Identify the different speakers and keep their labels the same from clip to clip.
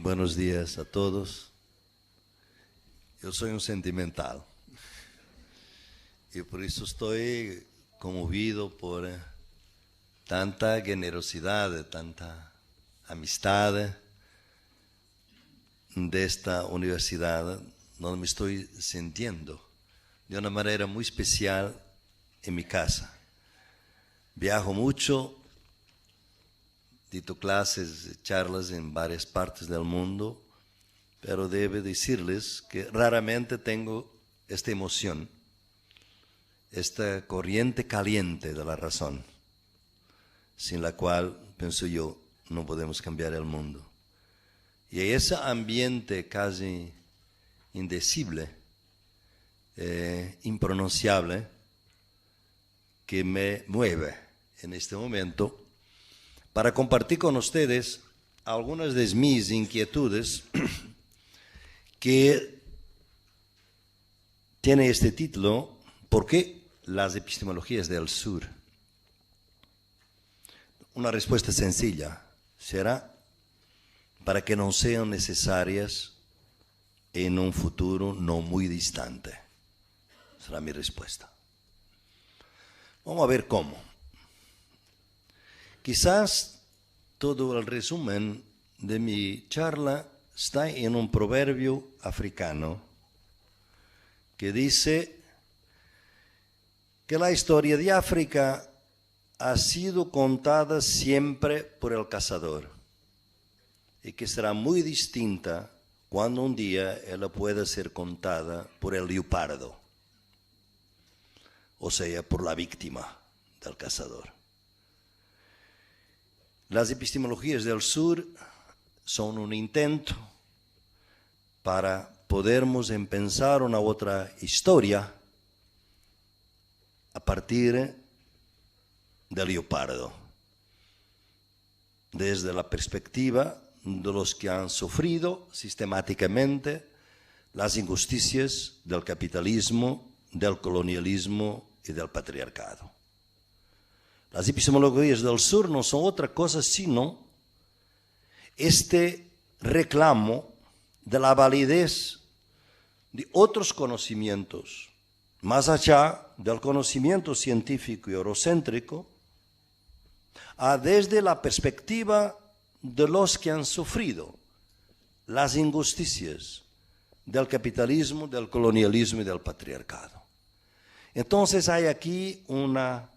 Speaker 1: Buenos días a todos. Eu sou um sentimental e por isso estou comovido por tanta generosidade, tanta amistade desta universidade, onde me estou sentindo de uma maneira muito especial em minha casa. Viajo muito, dito clases, charlas en varias partes del mundo, pero debo decirles que raramente tengo esta emoción, esta corriente caliente de la razón, sin la cual, pienso yo, no podemos cambiar el mundo. Y ese ambiente casi indecible, impronunciable, que me mueve en este momento para compartir con ustedes algunas de mis inquietudes que tiene este título, ¿por qué las epistemologías del sur? Una respuesta sencilla será para que no sean necesarias en un futuro no muy distante. Será mi respuesta. Vamos a ver cómo. Quizás todo el resumen de mi charla está en un proverbio africano que dice que la historia de África ha sido contada siempre por el cazador y que será muy distinta cuando un día ella pueda ser contada por el leopardo, o sea, por la víctima del cazador. Las epistemologías del sur son un intento para podermos pensar una otra historia a partir del leopardo, desde la perspectiva de los que han sufrido sistemáticamente las injusticias del capitalismo, del colonialismo y del patriarcado. Las epistemologías del sur no son otra cosa sino este reclamo de la validez de otros conocimientos, más allá del conocimiento científico y eurocéntrico, desde la perspectiva de los que han sufrido las injusticias del capitalismo, del colonialismo y del patriarcado. Entonces hay aquí una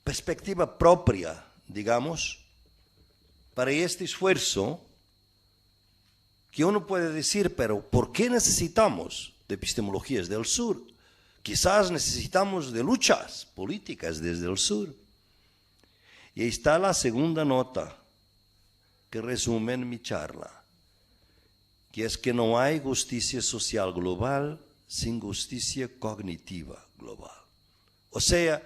Speaker 1: perspectiva propia, digamos, para este esfuerzo que uno puede decir, pero ¿por qué necesitamos de epistemologías del sur? Quizás necesitamos de luchas políticas desde el sur. Y ahí está la segunda nota que resume en mi charla, que es que no hay justicia social global sin justicia cognitiva global. O sea,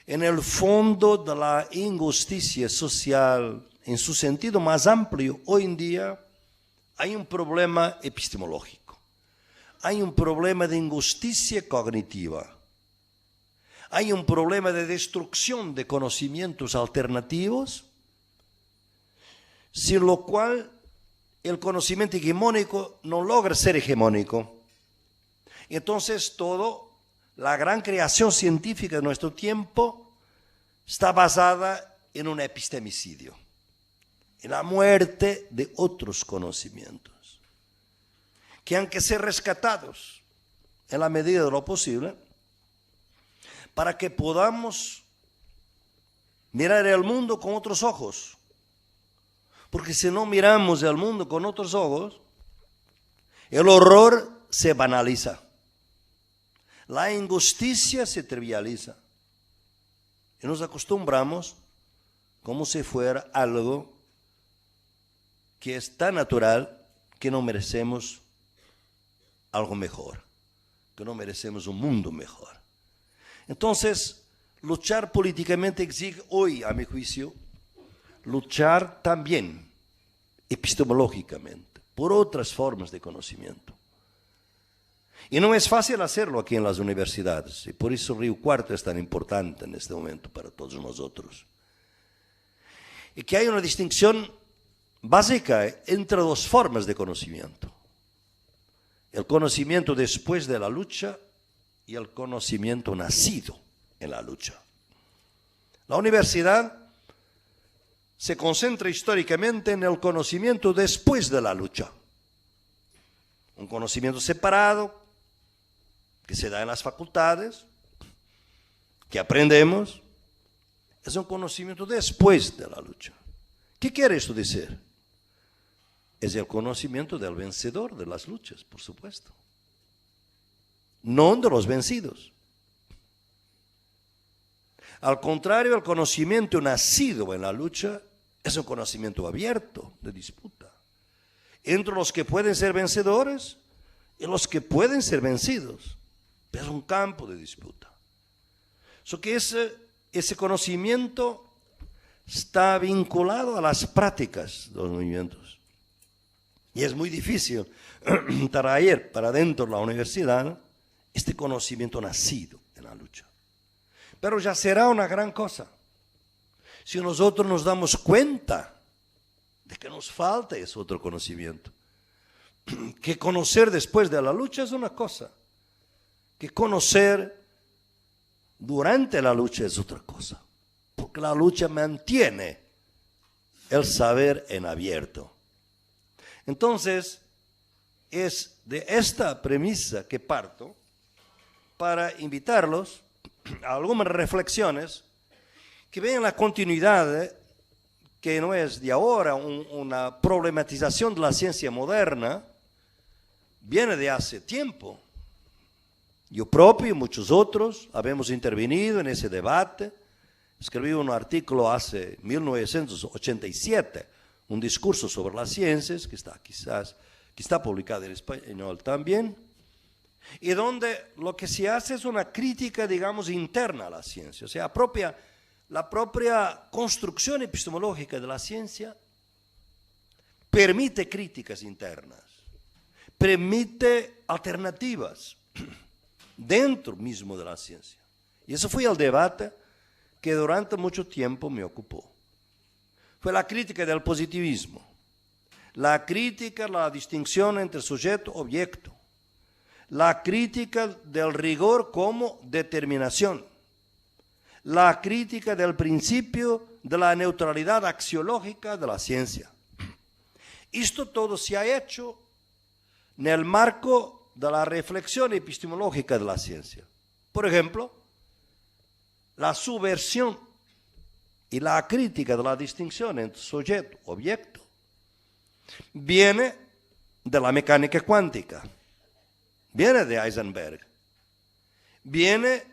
Speaker 1: en el fondo de la injusticia social, en su sentido más amplio, hoy en día hay un problema epistemológico. Hay un problema de injusticia cognitiva. Hay un problema de destrucción de conocimientos alternativos, sin lo cual el conocimiento hegemónico no logra ser hegemónico. Entonces la gran creación científica de nuestro tiempo está basada en un epistemicidio, en la muerte de otros conocimientos, que han que ser rescatados en la medida de lo posible para que podamos mirar el mundo con otros ojos. Porque si no miramos el mundo con otros ojos, el horror se banaliza. La injusticia se trivializa y nos acostumbramos como si fuera algo que es tan natural que no merecemos algo mejor, que no merecemos un mundo mejor. Entonces, luchar políticamente exige hoy, a mi juicio, luchar también epistemológicamente por otras formas de conocimiento. Y no es fácil hacerlo aquí en las universidades, y por eso Río Cuarto es tan importante en este momento para todos nosotros. Y que hay una distinción básica entre dos formas de conocimiento. El conocimiento después de la lucha y el conocimiento nacido en la lucha. La universidad se concentra históricamente en el conocimiento después de la lucha. Un conocimiento separado que se da en las facultades, que aprendemos, es un conocimiento después de la lucha. ¿Qué quiere esto decir? Es el conocimiento del vencedor de las luchas, por supuesto. No de los vencidos. Al contrario, el conocimiento nacido en la lucha es un conocimiento abierto de disputa entre los que pueden ser vencedores y los que pueden ser vencidos. Es un campo de disputa. So que ese conocimiento está vinculado a las prácticas de los movimientos. Y es muy difícil traer para dentro de la universidad este conocimiento nacido en la lucha. Pero ya será una gran cosa si nosotros nos damos cuenta de que nos falta ese otro conocimiento. Que conocer después de la lucha es una cosa, que conocer durante la lucha es otra cosa, porque la lucha mantiene el saber en abierto. Entonces, es de esta premisa que parto para invitarlos a algunas reflexiones que vean la continuidad, que no es de ahora una problematización de la ciencia moderna, viene de hace tiempo. Yo propio y muchos otros habemos intervenido en ese debate. Escribí un artículo hace 1987, un discurso sobre las ciencias, que está publicado en español también, y donde lo que se hace es una crítica, digamos, interna a la ciencia. O sea, la propia construcción epistemológica de la ciencia permite críticas internas, permite alternativas dentro mismo de la ciencia. Y eso fue el debate que durante mucho tiempo me ocupó. Fue la crítica del positivismo, la crítica, la distinción entre sujeto-objeto, la crítica del rigor como determinación, la crítica del principio de la neutralidad axiológica de la ciencia. Esto todo se ha hecho en el marco de la reflexión epistemológica de la ciencia. Por ejemplo, la subversión y la crítica de la distinción entre sujeto-objeto viene de la mecánica cuántica, viene de Heisenberg, viene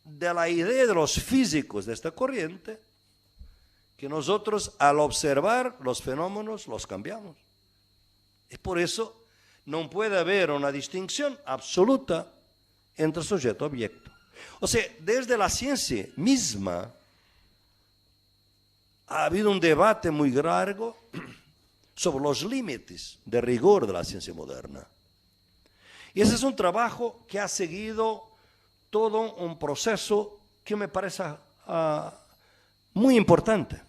Speaker 1: de la idea de los físicos de esta corriente, que nosotros al observar los fenómenos los cambiamos. Y por eso no puede haber una distinción absoluta entre sujeto y objeto. O sea, desde la ciencia misma ha habido un debate muy largo sobre los límites de rigor de la ciencia moderna. Y ese es un trabajo que ha seguido todo un proceso que me parece muy importante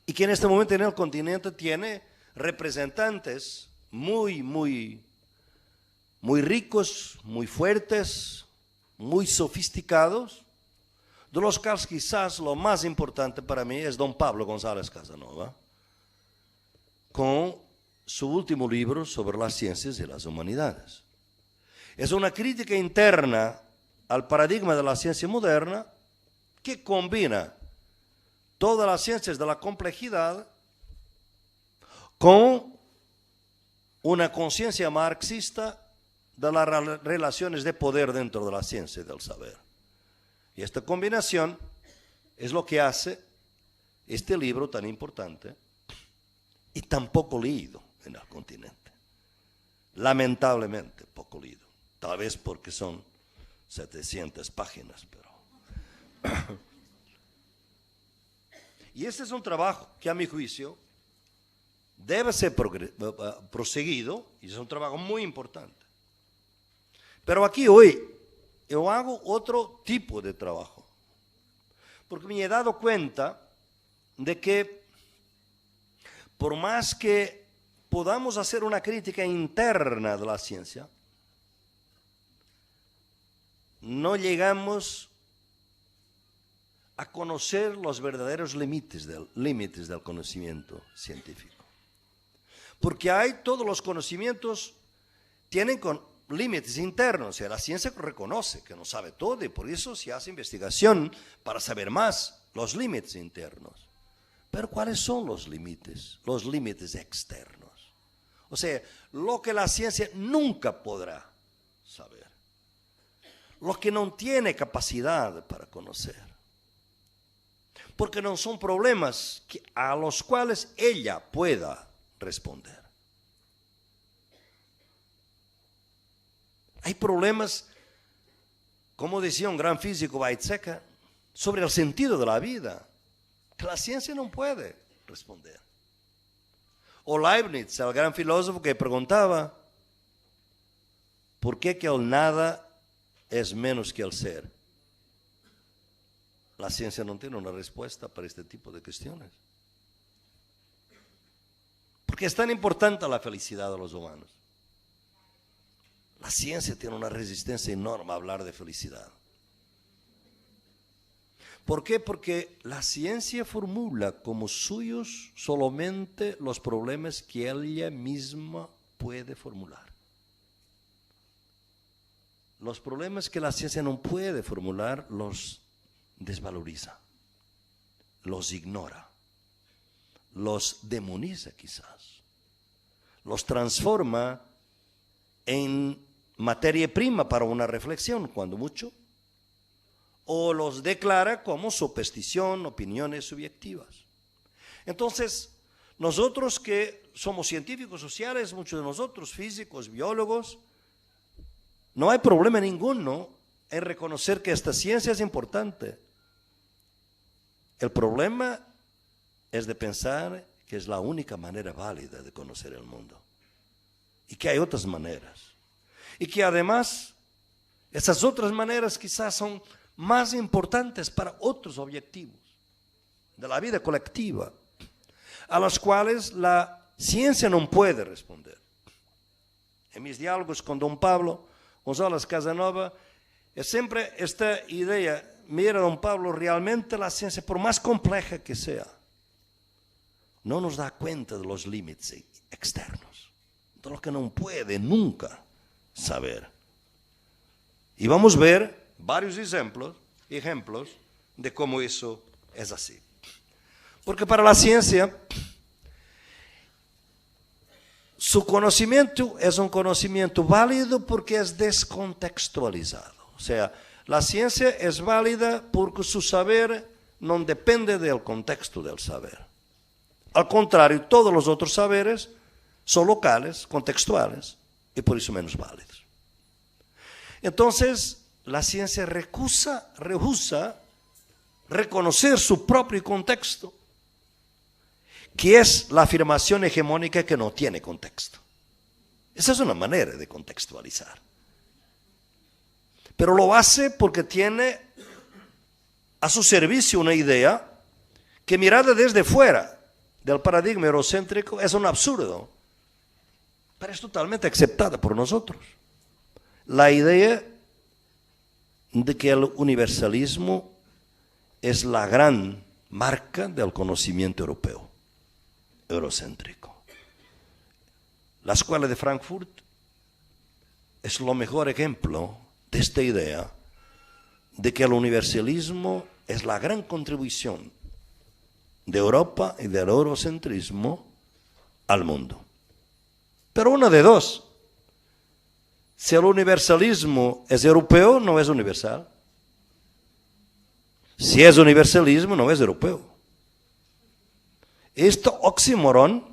Speaker 1: y que en este momento en el continente tiene representantes muy ricos, muy fuertes, muy sofisticados, de los cuales quizás lo más importante para mí es don Pablo González Casanova, con su último libro sobre las ciencias y las humanidades. Es una crítica interna al paradigma de la ciencia moderna que combina todas las ciencias de la complejidad con una conciencia marxista de las relaciones de poder dentro de la ciencia y del saber. Y esta combinación es lo que hace este libro tan importante y tan poco leído en el continente. Lamentablemente poco leído. Tal vez porque son 700 páginas, pero... Y este es un trabajo que a mi juicio debe ser proseguido, y es un trabajo muy importante. Pero aquí hoy yo hago otro tipo de trabajo, porque me he dado cuenta de que por más que podamos hacer una crítica interna de la ciencia, no llegamos a conocer los verdaderos límites del conocimiento científico. Porque todos los conocimientos tienen límites internos. O sea, la ciencia reconoce que no sabe todo y por eso se hace investigación para saber más los límites internos. Pero ¿cuáles son los límites? Los límites externos. O sea, lo que la ciencia nunca podrá saber. Lo que no tiene capacidad para conocer. Porque no son problemas a los cuales ella pueda responder. Hay problemas, como decía un gran físico Weizsäcker, sobre el sentido de la vida, que la ciencia no puede responder. O Leibniz, el gran filósofo que preguntaba, ¿por qué que el nada es menos que el ser? La ciencia no tiene una respuesta para este tipo de cuestiones. Porque es tan importante la felicidad de los humanos. La ciencia tiene una resistencia enorme a hablar de felicidad. ¿Por qué? Porque la ciencia formula como suyos solamente los problemas que ella misma puede formular. Los problemas que la ciencia no puede formular los desvaloriza, los ignora, los demoniza quizás, los transforma en materia prima para una reflexión, cuando mucho, o los declara como superstición, opiniones subjetivas. Entonces, nosotros que somos científicos sociales, muchos de nosotros físicos, biólogos, no hay problema ninguno en reconocer que esta ciencia es importante. El problema es de pensar que es la única manera válida de conocer el mundo y que hay otras maneras. Y que además, esas otras maneras quizás son más importantes para otros objetivos de la vida colectiva, a los cuales la ciencia no puede responder. En mis diálogos con don Pablo González Casanova, es siempre esta idea: mira, don Pablo, realmente la ciencia, por más compleja que sea, no nos da cuenta de los límites externos, de lo que no puede nunca saber. Y vamos a ver varios ejemplos de cómo eso es así. Porque para la ciencia, su conocimiento es un conocimiento válido porque es descontextualizado. O sea, la ciencia es válida porque su saber no depende del contexto del saber. Al contrario, todos los otros saberes son locales, contextuales, y por eso menos válidos. Entonces, la ciencia rehúsa reconocer su propio contexto, que es la afirmación hegemónica que no tiene contexto. Esa es una manera de contextualizar. Pero lo hace porque tiene a su servicio una idea que, mirada desde fuera del paradigma eurocéntrico, es un absurdo, pero es totalmente aceptada por nosotros. La idea de que el universalismo es la gran marca del conocimiento europeo, eurocéntrico. La Escuela de Frankfurt es lo mejor ejemplo de esta idea de que el universalismo es la gran contribución de Europa y del eurocentrismo al mundo. Pero una de dos: si el universalismo es europeo, no es universal. Si es universalismo, no es europeo. Este oxímoron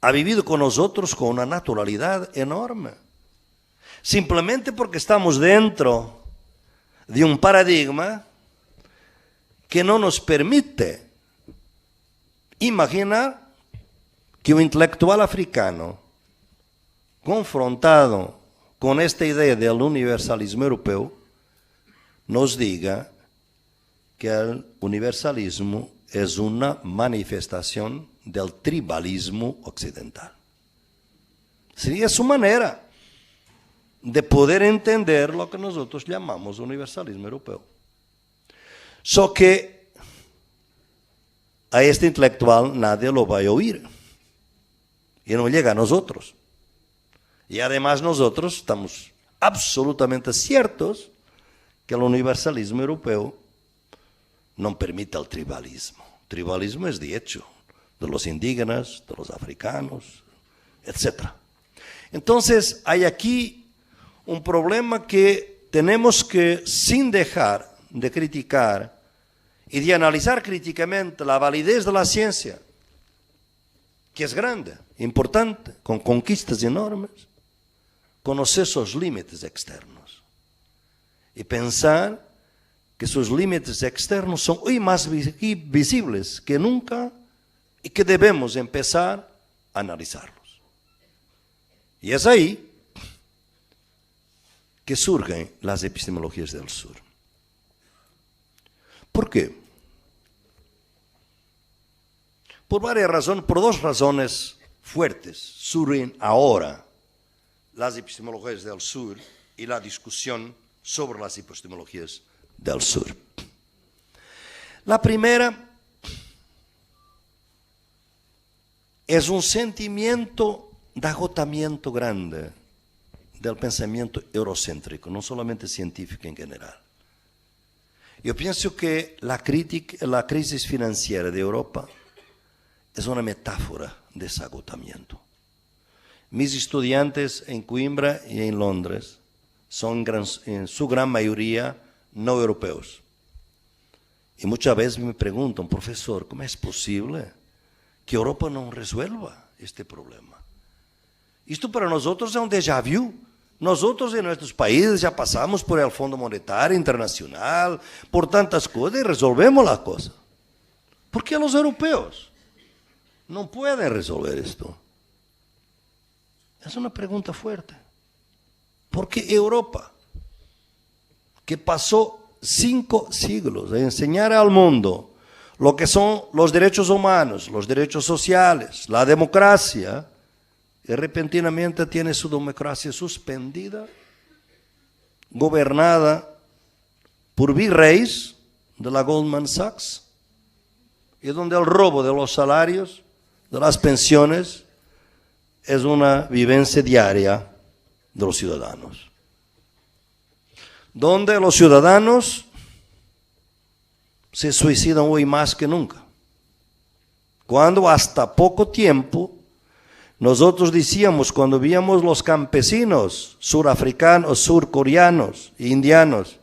Speaker 1: ha vivido con nosotros con una naturalidad enorme. Simplemente porque estamos dentro de un paradigma que no nos permite imaginar que un intelectual africano, confrontado con esta idea del universalismo europeo, nos diga que el universalismo es una manifestación del tribalismo occidental. Sería su manera de poder entender lo que nosotros llamamos universalismo europeo. Só que a este intelectual nadie lo va a oír. Y no llega a nosotros. Y además nosotros estamos absolutamente ciertos que el universalismo europeo no permite el tribalismo. El tribalismo es de hecho de los indígenas, de los africanos, etc. Entonces hay aquí un problema que tenemos que, sin dejar de criticar y de analizar críticamente la validez de la ciencia, que es grande, importante, con conquistas enormes, conocer sus límites externos y pensar que sus límites externos son hoy más visibles que nunca y que debemos empezar a analizarlos. Y es ahí que surgen las epistemologías del sur. ¿Por qué? Por varias razones, por dos razones fuertes surgen ahora las epistemologías del sur y la discusión sobre las epistemologías del sur. La primera es un sentimiento de agotamiento grande del pensamiento eurocéntrico, no solamente científico en general. Yo pienso que la crisis financiera de Europa es una metáfora de ese agotamiento. Mis estudiantes en Coimbra y en Londres son en su gran mayoría no europeos. Y muchas veces me preguntan, profesor, ¿cómo es posible que Europa no resuelva este problema? Esto para nosotros es un déjà vu. Nosotros en nuestros países ya pasamos por el Fondo Monetario Internacional, por tantas cosas y resolvemos la cosa. ¿Por qué los europeos no pueden resolver esto? Es una pregunta fuerte. ¿Por qué Europa, que pasó 5 siglos de enseñar al mundo lo que son los derechos humanos, los derechos sociales, la democracia, y repentinamente tiene su democracia suspendida, gobernada por virreyes de la Goldman Sachs, y donde el robo de los salarios, de las pensiones, es una vivencia diaria de los ciudadanos? Donde los ciudadanos se suicidan hoy más que nunca. Cuando hasta poco tiempo nosotros decíamos, cuando víamos los campesinos surafricanos, surcoreanos, indianos,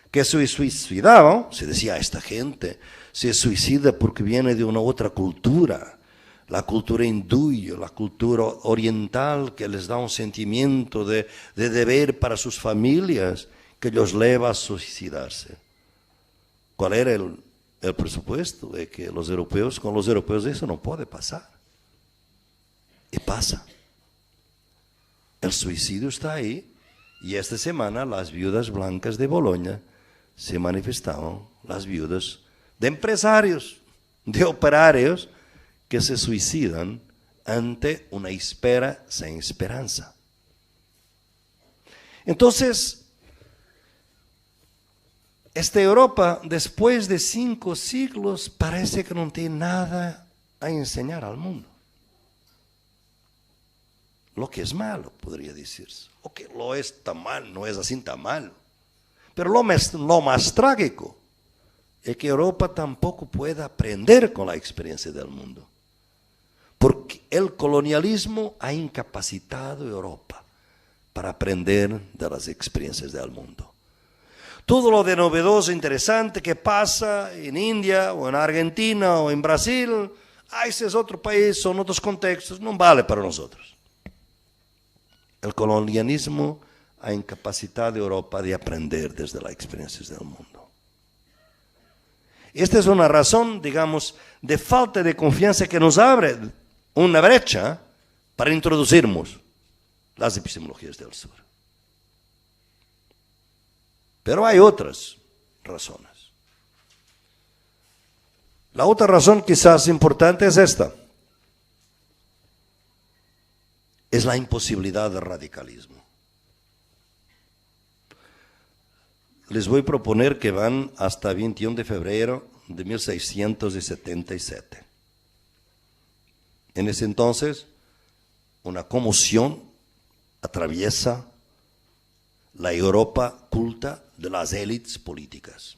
Speaker 1: que se suicidaban, se decía, esta gente se suicida porque viene de una otra cultura, la cultura hindú, la cultura oriental, que les da un sentimiento de deber para sus familias, que los lleva a suicidarse. ¿Cuál era el presupuesto? De que los europeos, con los europeos eso no puede pasar. Y pasa. El suicidio está ahí. Y esta semana las viudas blancas de Bolonia se manifestaban, las viudas de empresarios, de operarios, que se suicidan ante una espera sin esperanza. Entonces, esta Europa, después de 5 siglos, parece que no tiene nada a enseñar al mundo. Lo que es malo, podría decirse. O que lo es tan mal, no es así tan malo. Pero lo más trágico es que Europa tampoco puede aprender con la experiencia del mundo. Porque el colonialismo ha incapacitado a Europa para aprender de las experiencias del mundo. Todo lo de novedoso, interesante que pasa en India o en Argentina o en Brasil, ese es otro país, son otros contextos, no vale para nosotros. El colonialismo ha incapacitado a Europa de aprender desde las experiencias del mundo. Esta es una razón, digamos, de falta de confianza que nos abre una brecha para introducirnos las epistemologías del sur. Pero hay otras razones. La otra razón quizás importante es esta. es la imposibilidad del radicalismo. Les voy a proponer que van hasta 21 de febrero de 1677. En ese entonces, una conmoción atraviesa la Europa culta de las élites políticas.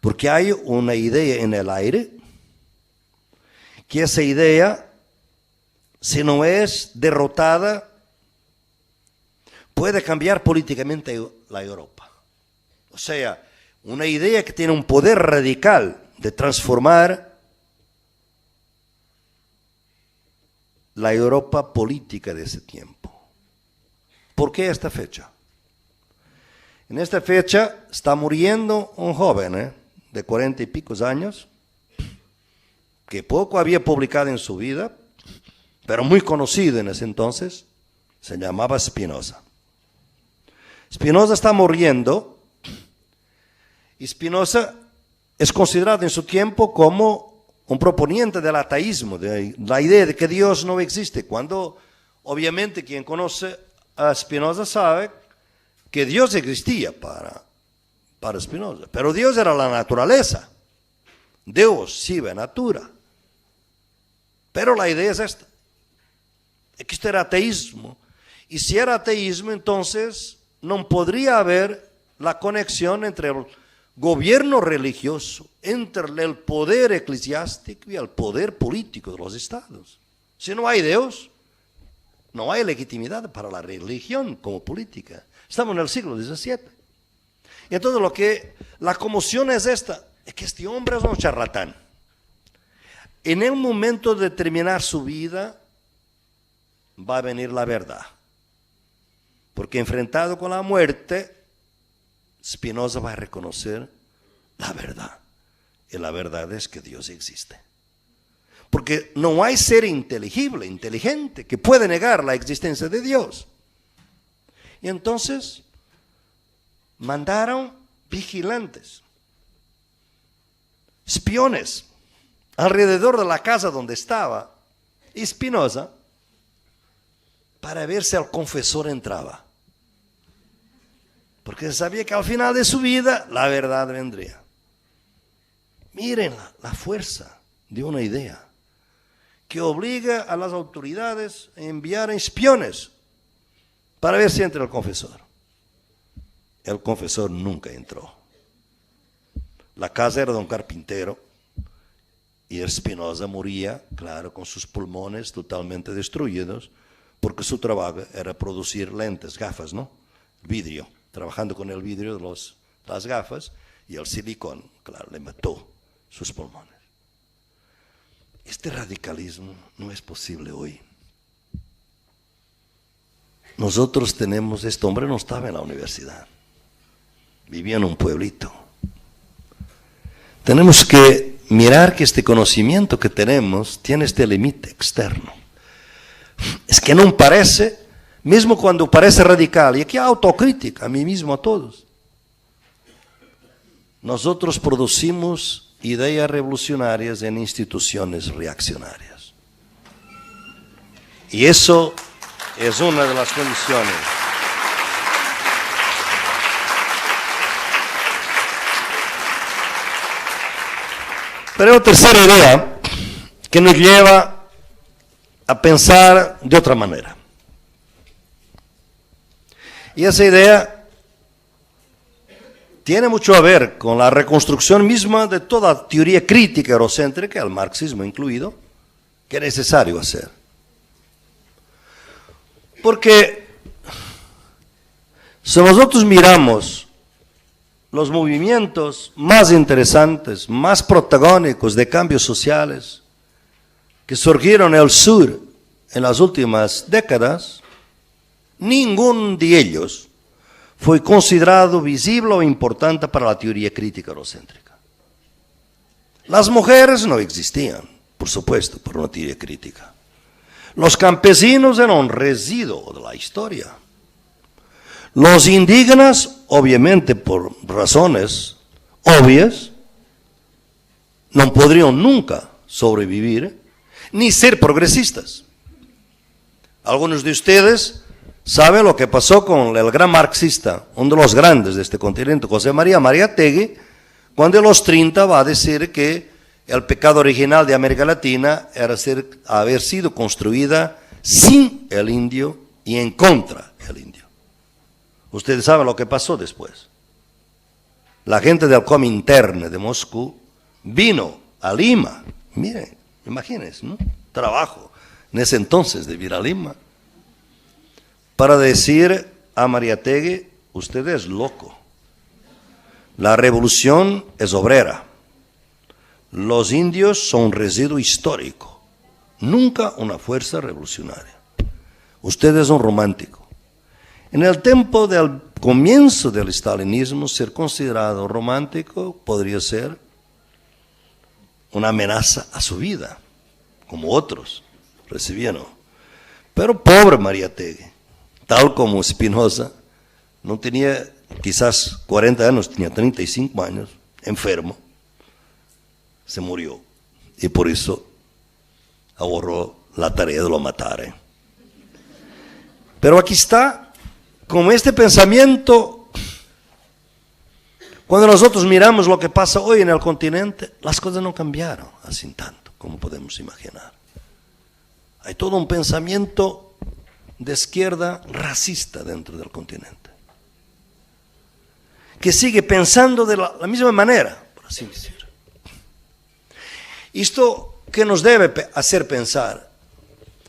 Speaker 1: Porque hay una idea en el aire, que esa idea, si no es derrotada, puede cambiar políticamente la Europa. O sea, una idea que tiene un poder radical de transformar la Europa política de ese tiempo. ¿Por qué esta fecha? En esta fecha está muriendo un joven de 40 y picos años, que poco había publicado en su vida, pero muy conocido en ese entonces, se llamaba Spinoza. Spinoza está muriendo, y Spinoza es considerado en su tiempo como un proponiente del ateísmo, de la idea de que Dios no existe, cuando obviamente quien conoce a Spinoza sabe que Dios existía para Spinoza, pero Dios era la naturaleza, Deus sive natura. Pero la idea es esta, es que esto era ateísmo, y si era ateísmo, entonces no podría haber la conexión entre el gobierno religioso, entre el poder eclesiástico y el poder político de los estados. Si no hay Dios, no hay legitimidad para la religión como política. Estamos en el siglo XVII. Y entonces la conmoción es esta, es que este hombre es un charlatán. En el momento de terminar su vida, va a venir la verdad. Porque enfrentado con la muerte, Spinoza va a reconocer la verdad. Y la verdad es que Dios existe. Porque no hay ser inteligente, que puede negar la existencia de Dios. Y entonces mandaron vigilantes, espiones, alrededor de la casa donde estaba Spinoza, para ver si el confesor entraba. Porque sabía que al final de su vida la verdad vendría. Miren la fuerza de una idea que obliga a las autoridades a enviar espiones para ver si entra el confesor. El confesor nunca entró. La casa era de un carpintero y Spinoza moría, claro, con sus pulmones totalmente destruidos, porque su trabajo era producir lentes, gafas, ¿no? Vidrio, trabajando con el vidrio de las gafas, y el silicón, claro, le mató sus pulmones. Este radicalismo no es posible hoy. Nosotros tenemos, este hombre no estaba en la universidad, vivía en un pueblito. Tenemos que mirar que este conocimiento que tenemos tiene este límite externo. Es que no parece, mismo cuando parece radical, y aquí hay autocrítica, a mí mismo, a todos. Nosotros producimos ideas revolucionarias en instituciones reaccionarias. Y eso es una de las condiciones. Pero hay una tercera idea que nos lleva a pensar de otra manera. Y esa idea tiene mucho a ver con la reconstrucción misma de toda teoría crítica eurocéntrica, el marxismo incluido, que es necesario hacer. Porque si nosotros miramos los movimientos más interesantes, más protagónicos de cambios sociales que surgieron en el sur en las últimas décadas, ninguno de ellos fue considerado visible o importante para la teoría crítica eurocéntrica. Las mujeres no existían, por supuesto, por una teoría crítica. Los campesinos eran un residuo de la historia. Los indígenas, obviamente por razones obvias, no podrían nunca sobrevivir ni ser progresistas. Algunos de ustedes saben lo que pasó con el gran marxista, uno de los grandes de este continente, José María Mariátegui, cuando en los 30 va a decir que el pecado original de América Latina era haber sido construida sin el indio y en contra del indio. Ustedes saben lo que pasó después. La gente del Comintern de Moscú vino a Lima. Miren, imagínense, ¿no? Trabajo en ese entonces de ir a Lima para decir a Mariátegui, usted es loco. La revolución es obrera. Los indios son un residuo histórico, nunca una fuerza revolucionaria. Usted es un romántico. En el tiempo del comienzo del stalinismo, ser considerado romántico podría ser una amenaza a su vida, como otros recibieron. Pero pobre Mariátegui, tal como Spinoza, no tenía quizás 40 años, tenía 35 años, enfermo, se murió y por eso ahorró la tarea de lo matar. Pero aquí está, como este pensamiento, cuando nosotros miramos lo que pasa hoy en el continente, las cosas no cambiaron así tanto como podemos imaginar. Hay todo un pensamiento de izquierda racista dentro del continente, que sigue pensando de la misma manera, por así decir. Esto que nos debe hacer pensar,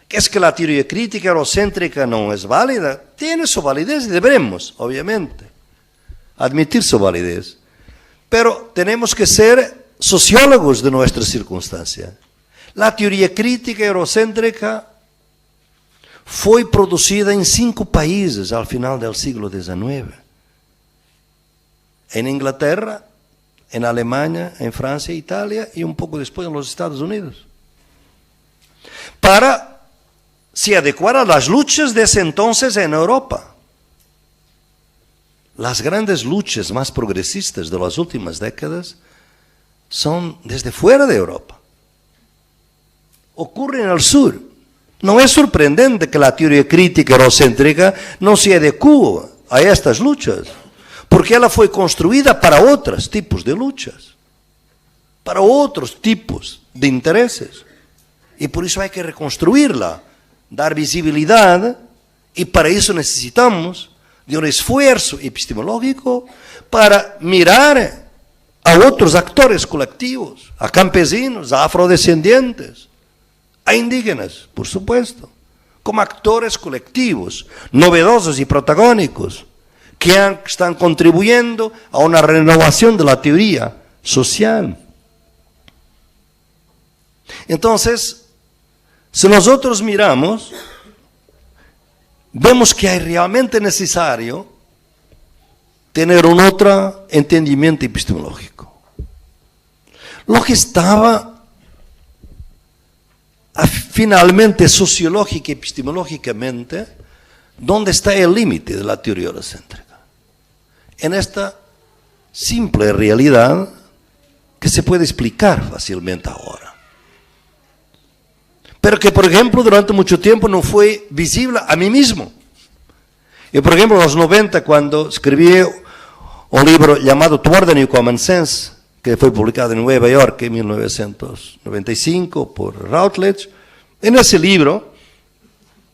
Speaker 1: que es que la teoría crítica eurocéntrica no es válida, tiene su validez y deberemos, obviamente, admitir su validez. Pero tenemos que ser sociólogos de nuestra circunstancia. La teoría crítica eurocéntrica fue producida en 5 países al final del siglo XIX. En Inglaterra, en Alemania, en Francia, Italia y un poco después en los Estados Unidos. Para se adecuar a las luchas de ese entonces en Europa. Las grandes luchas más progresistas de las últimas décadas son desde fuera de Europa. Ocurre en el sur. No es sorprendente que la teoría crítica eurocéntrica no se adecue a estas luchas, porque ela foi construída para outros tipos de luchas, para outros tipos de intereses. E por isso há que reconstruí-la, dar visibilidade, e para isso necessitamos de um esforço epistemológico para mirar a outros actores colectivos, a campesinos, a afrodescendientes, a indígenas, por supuesto, como actores colectivos, novedosos e protagónicos, que están contribuyendo a una renovación de la teoría social. Entonces, si nosotros miramos, vemos que es realmente necesario tener un otro entendimiento epistemológico. Lo que estaba finalmente sociológica y epistemológicamente, ¿dónde está el límite de la teoría eurocéntrica? En esta simple realidad que se puede explicar fácilmente ahora, pero que, por ejemplo, durante mucho tiempo no fue visible a mí mismo. Y, por ejemplo, en los 90, cuando escribí un libro llamado Toward the New Common Sense, que fue publicado en Nueva York en 1995 por Routledge, en ese libro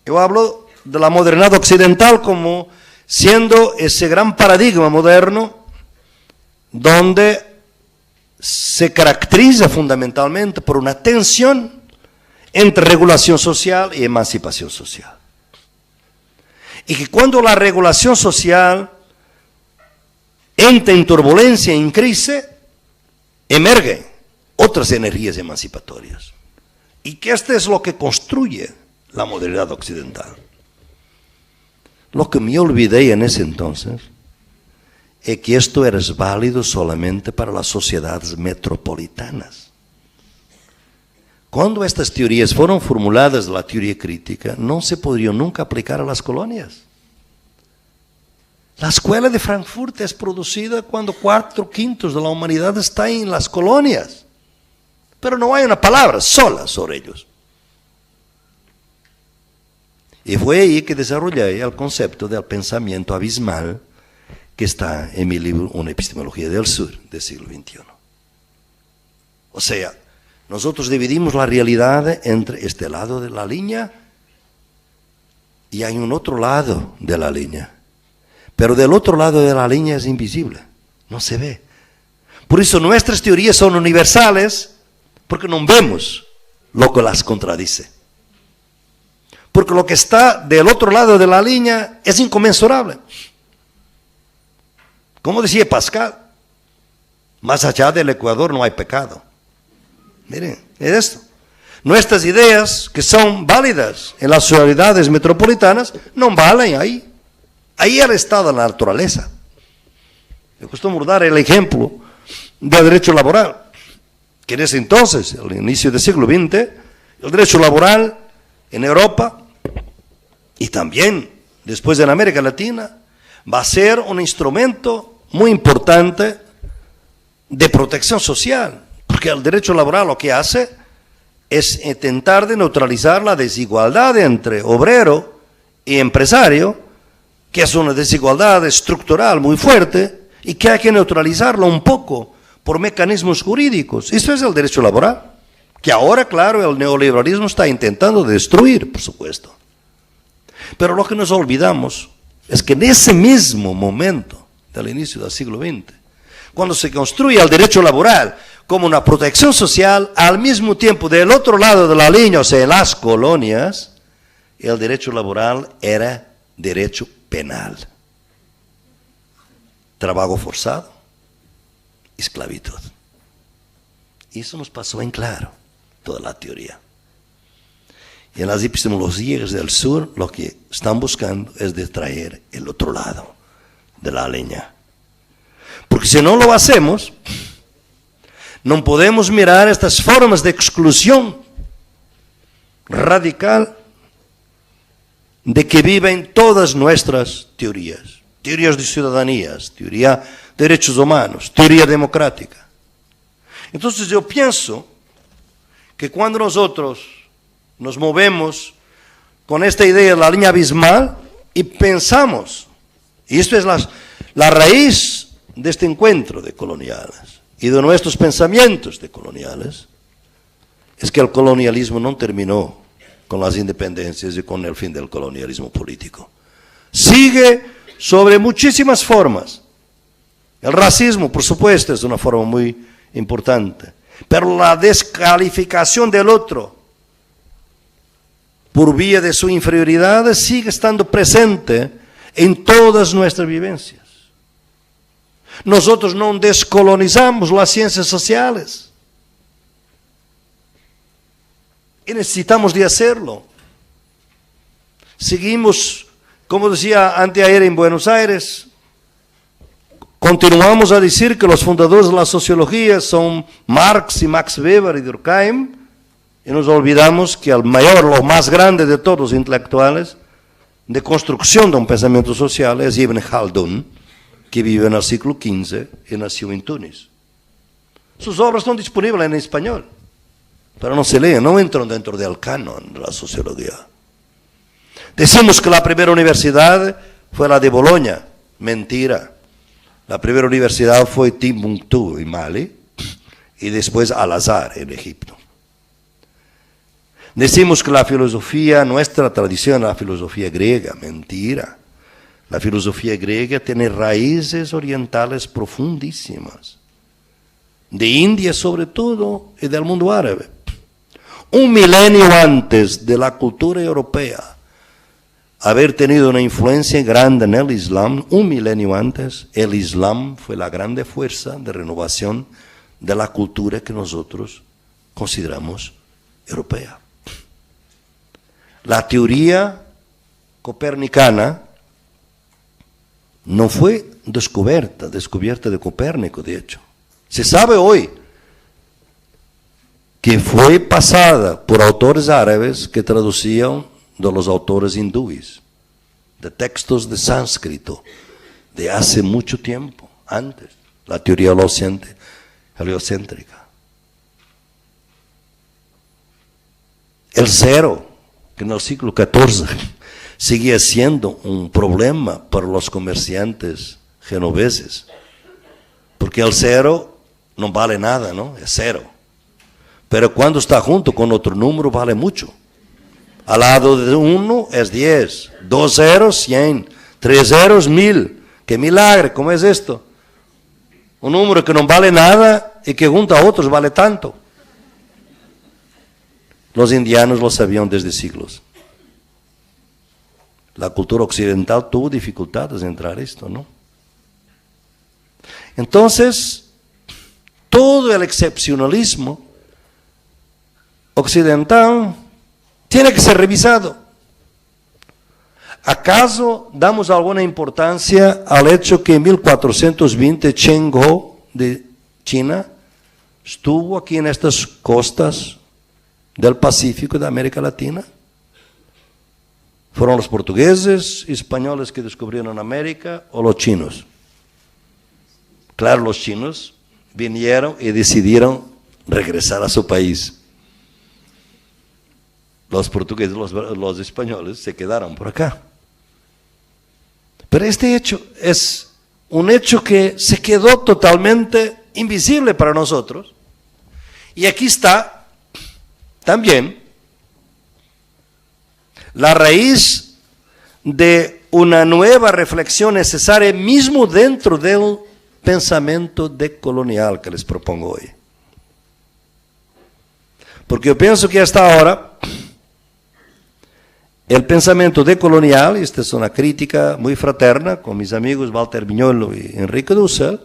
Speaker 1: yo hablo de la modernidad occidental como siendo ese gran paradigma moderno donde se caracteriza fundamentalmente por una tensión entre regulación social y emancipación social. Y que cuando la regulación social entra en turbulencia, en crisis, emergen otras energías emancipatorias. Y que esto es lo que construye la modernidad occidental. Lo que me olvidé en ese entonces es que esto era válido solamente para las sociedades metropolitanas. Cuando estas teorías fueron formuladas de la teoría crítica, no se podrían nunca aplicar a las colonias. La escuela de Frankfurt es producida cuando 4/5 de la humanidad está en las colonias, pero no hay una palabra sola sobre ellos. Y fue ahí que desarrollé el concepto del pensamiento abismal que está en mi libro Una epistemología del sur del siglo XXI. O sea, nosotros dividimos la realidad entre este lado de la línea y hay un otro lado de la línea. Pero del otro lado de la línea es invisible, no se ve. Por eso nuestras teorías son universales, porque no vemos lo que las contradice. Porque lo que está del otro lado de la línea es inconmensurable. Como decía Pascal, más allá del Ecuador no hay pecado. Miren, es esto. Nuestras ideas, que son válidas en las ciudades metropolitanas, no valen ahí. Ahí el estado de la naturaleza. Me costumo dar el ejemplo del derecho laboral, que en ese entonces, al inicio del siglo XX, el derecho laboral en Europa y también después en América Latina va a ser un instrumento muy importante de protección social, porque el derecho laboral lo que hace es intentar de neutralizar la desigualdad entre obrero y empresario, que es una desigualdad estructural muy fuerte y que hay que neutralizarlo un poco por mecanismos jurídicos. Eso es el derecho laboral, que ahora, claro, el neoliberalismo está intentando destruir, por supuesto. Pero lo que nos olvidamos es que en ese mismo momento del inicio del siglo XX, cuando se construye el derecho laboral como una protección social, al mismo tiempo del otro lado de la línea, o sea, en las colonias, el derecho laboral era derecho penal. Trabajo forzado, esclavitud. Y eso nos pasó en claro, toda la teoría. Y en las epistemologías del sur, lo que están buscando es de traer el otro lado de la línea. Porque si no lo hacemos, no podemos mirar estas formas de exclusión radical de que viven todas nuestras teorías. Teorías de ciudadanías, teoría de derechos humanos, teoría democrática. Entonces yo pienso que cuando nosotros nos movemos con esta idea de la línea abismal y pensamos, y esto es la raíz de este encuentro de coloniales y de nuestros pensamientos de coloniales, es que el colonialismo no terminó con las independencias y con el fin del colonialismo político. Sigue sobre muchísimas formas. El racismo, por supuesto, es una forma muy importante, pero la descalificación del otro por vía de su inferioridad sigue estando presente en todas nuestras vivencias. Nosotros no descolonizamos las ciencias sociales y necesitamos de hacerlo. Seguimos, como decía anteayer en Buenos Aires, continuamos a decir que los fundadores de la sociología son Marx y Max Weber y Durkheim, y nos olvidamos que el mayor, lo más grande de todos los intelectuales de construcción de un pensamiento social es Ibn Khaldun, que vive en el siglo XV y nació en Túnez. Sus obras están disponibles en español, pero no se leen, no entran dentro del canon de la sociología. Decimos que la primera universidad fue la de Bolonia. Mentira. La primera universidad fue Timbuktu en Mali y después Al-Azhar en Egipto. Decimos que la filosofía, nuestra tradición, la filosofía griega. Mentira. La filosofía griega tiene raíces orientales profundísimas. De India sobre todo y del mundo árabe. Un milenio antes de la cultura europea haber tenido una influencia grande en el Islam, un milenio antes, el Islam fue la grande fuerza de renovación de la cultura que nosotros consideramos europea. La teoría copernicana no fue descubierta de Copérnico, de hecho. Se sabe hoy que fue pasada por autores árabes que traducían de los autores hindúes, de textos de sánscrito, de hace mucho tiempo, antes, la teoría heliocéntrica. El cero, que en el siglo XIV seguía siendo un problema para los comerciantes genoveses, porque el cero no vale nada, ¿no? Es cero. Pero cuando está junto con otro número vale mucho. Al lado de 1 es 10, 2 ceros 100, 3 ceros 1000. ¡Qué milagro! ¿Cómo es esto? Un número que no vale nada y que junto a otros vale tanto. Los indianos lo sabían desde siglos. La cultura occidental tuvo dificultades en entrar a esto, ¿no? Entonces, todo el excepcionalismo occidental tiene que ser revisado. ¿Acaso damos alguna importancia al hecho que en 1420 Cheng Ho de China estuvo aquí en estas costas del Pacífico de América Latina? ¿Fueron los portugueses y españoles que descubrieron América o los chinos? Claro, los chinos vinieron y decidieron regresar a su país. Los portugueses, los españoles se quedaron por acá. Pero este hecho es un hecho que se quedó totalmente invisible para nosotros. Y aquí está también la raíz de una nueva reflexión necesaria mismo dentro del pensamiento decolonial que les propongo hoy. Porque yo pienso que hasta ahora el pensamiento decolonial, y esta es una crítica muy fraterna con mis amigos Walter Viñolo y Enrique Dussel,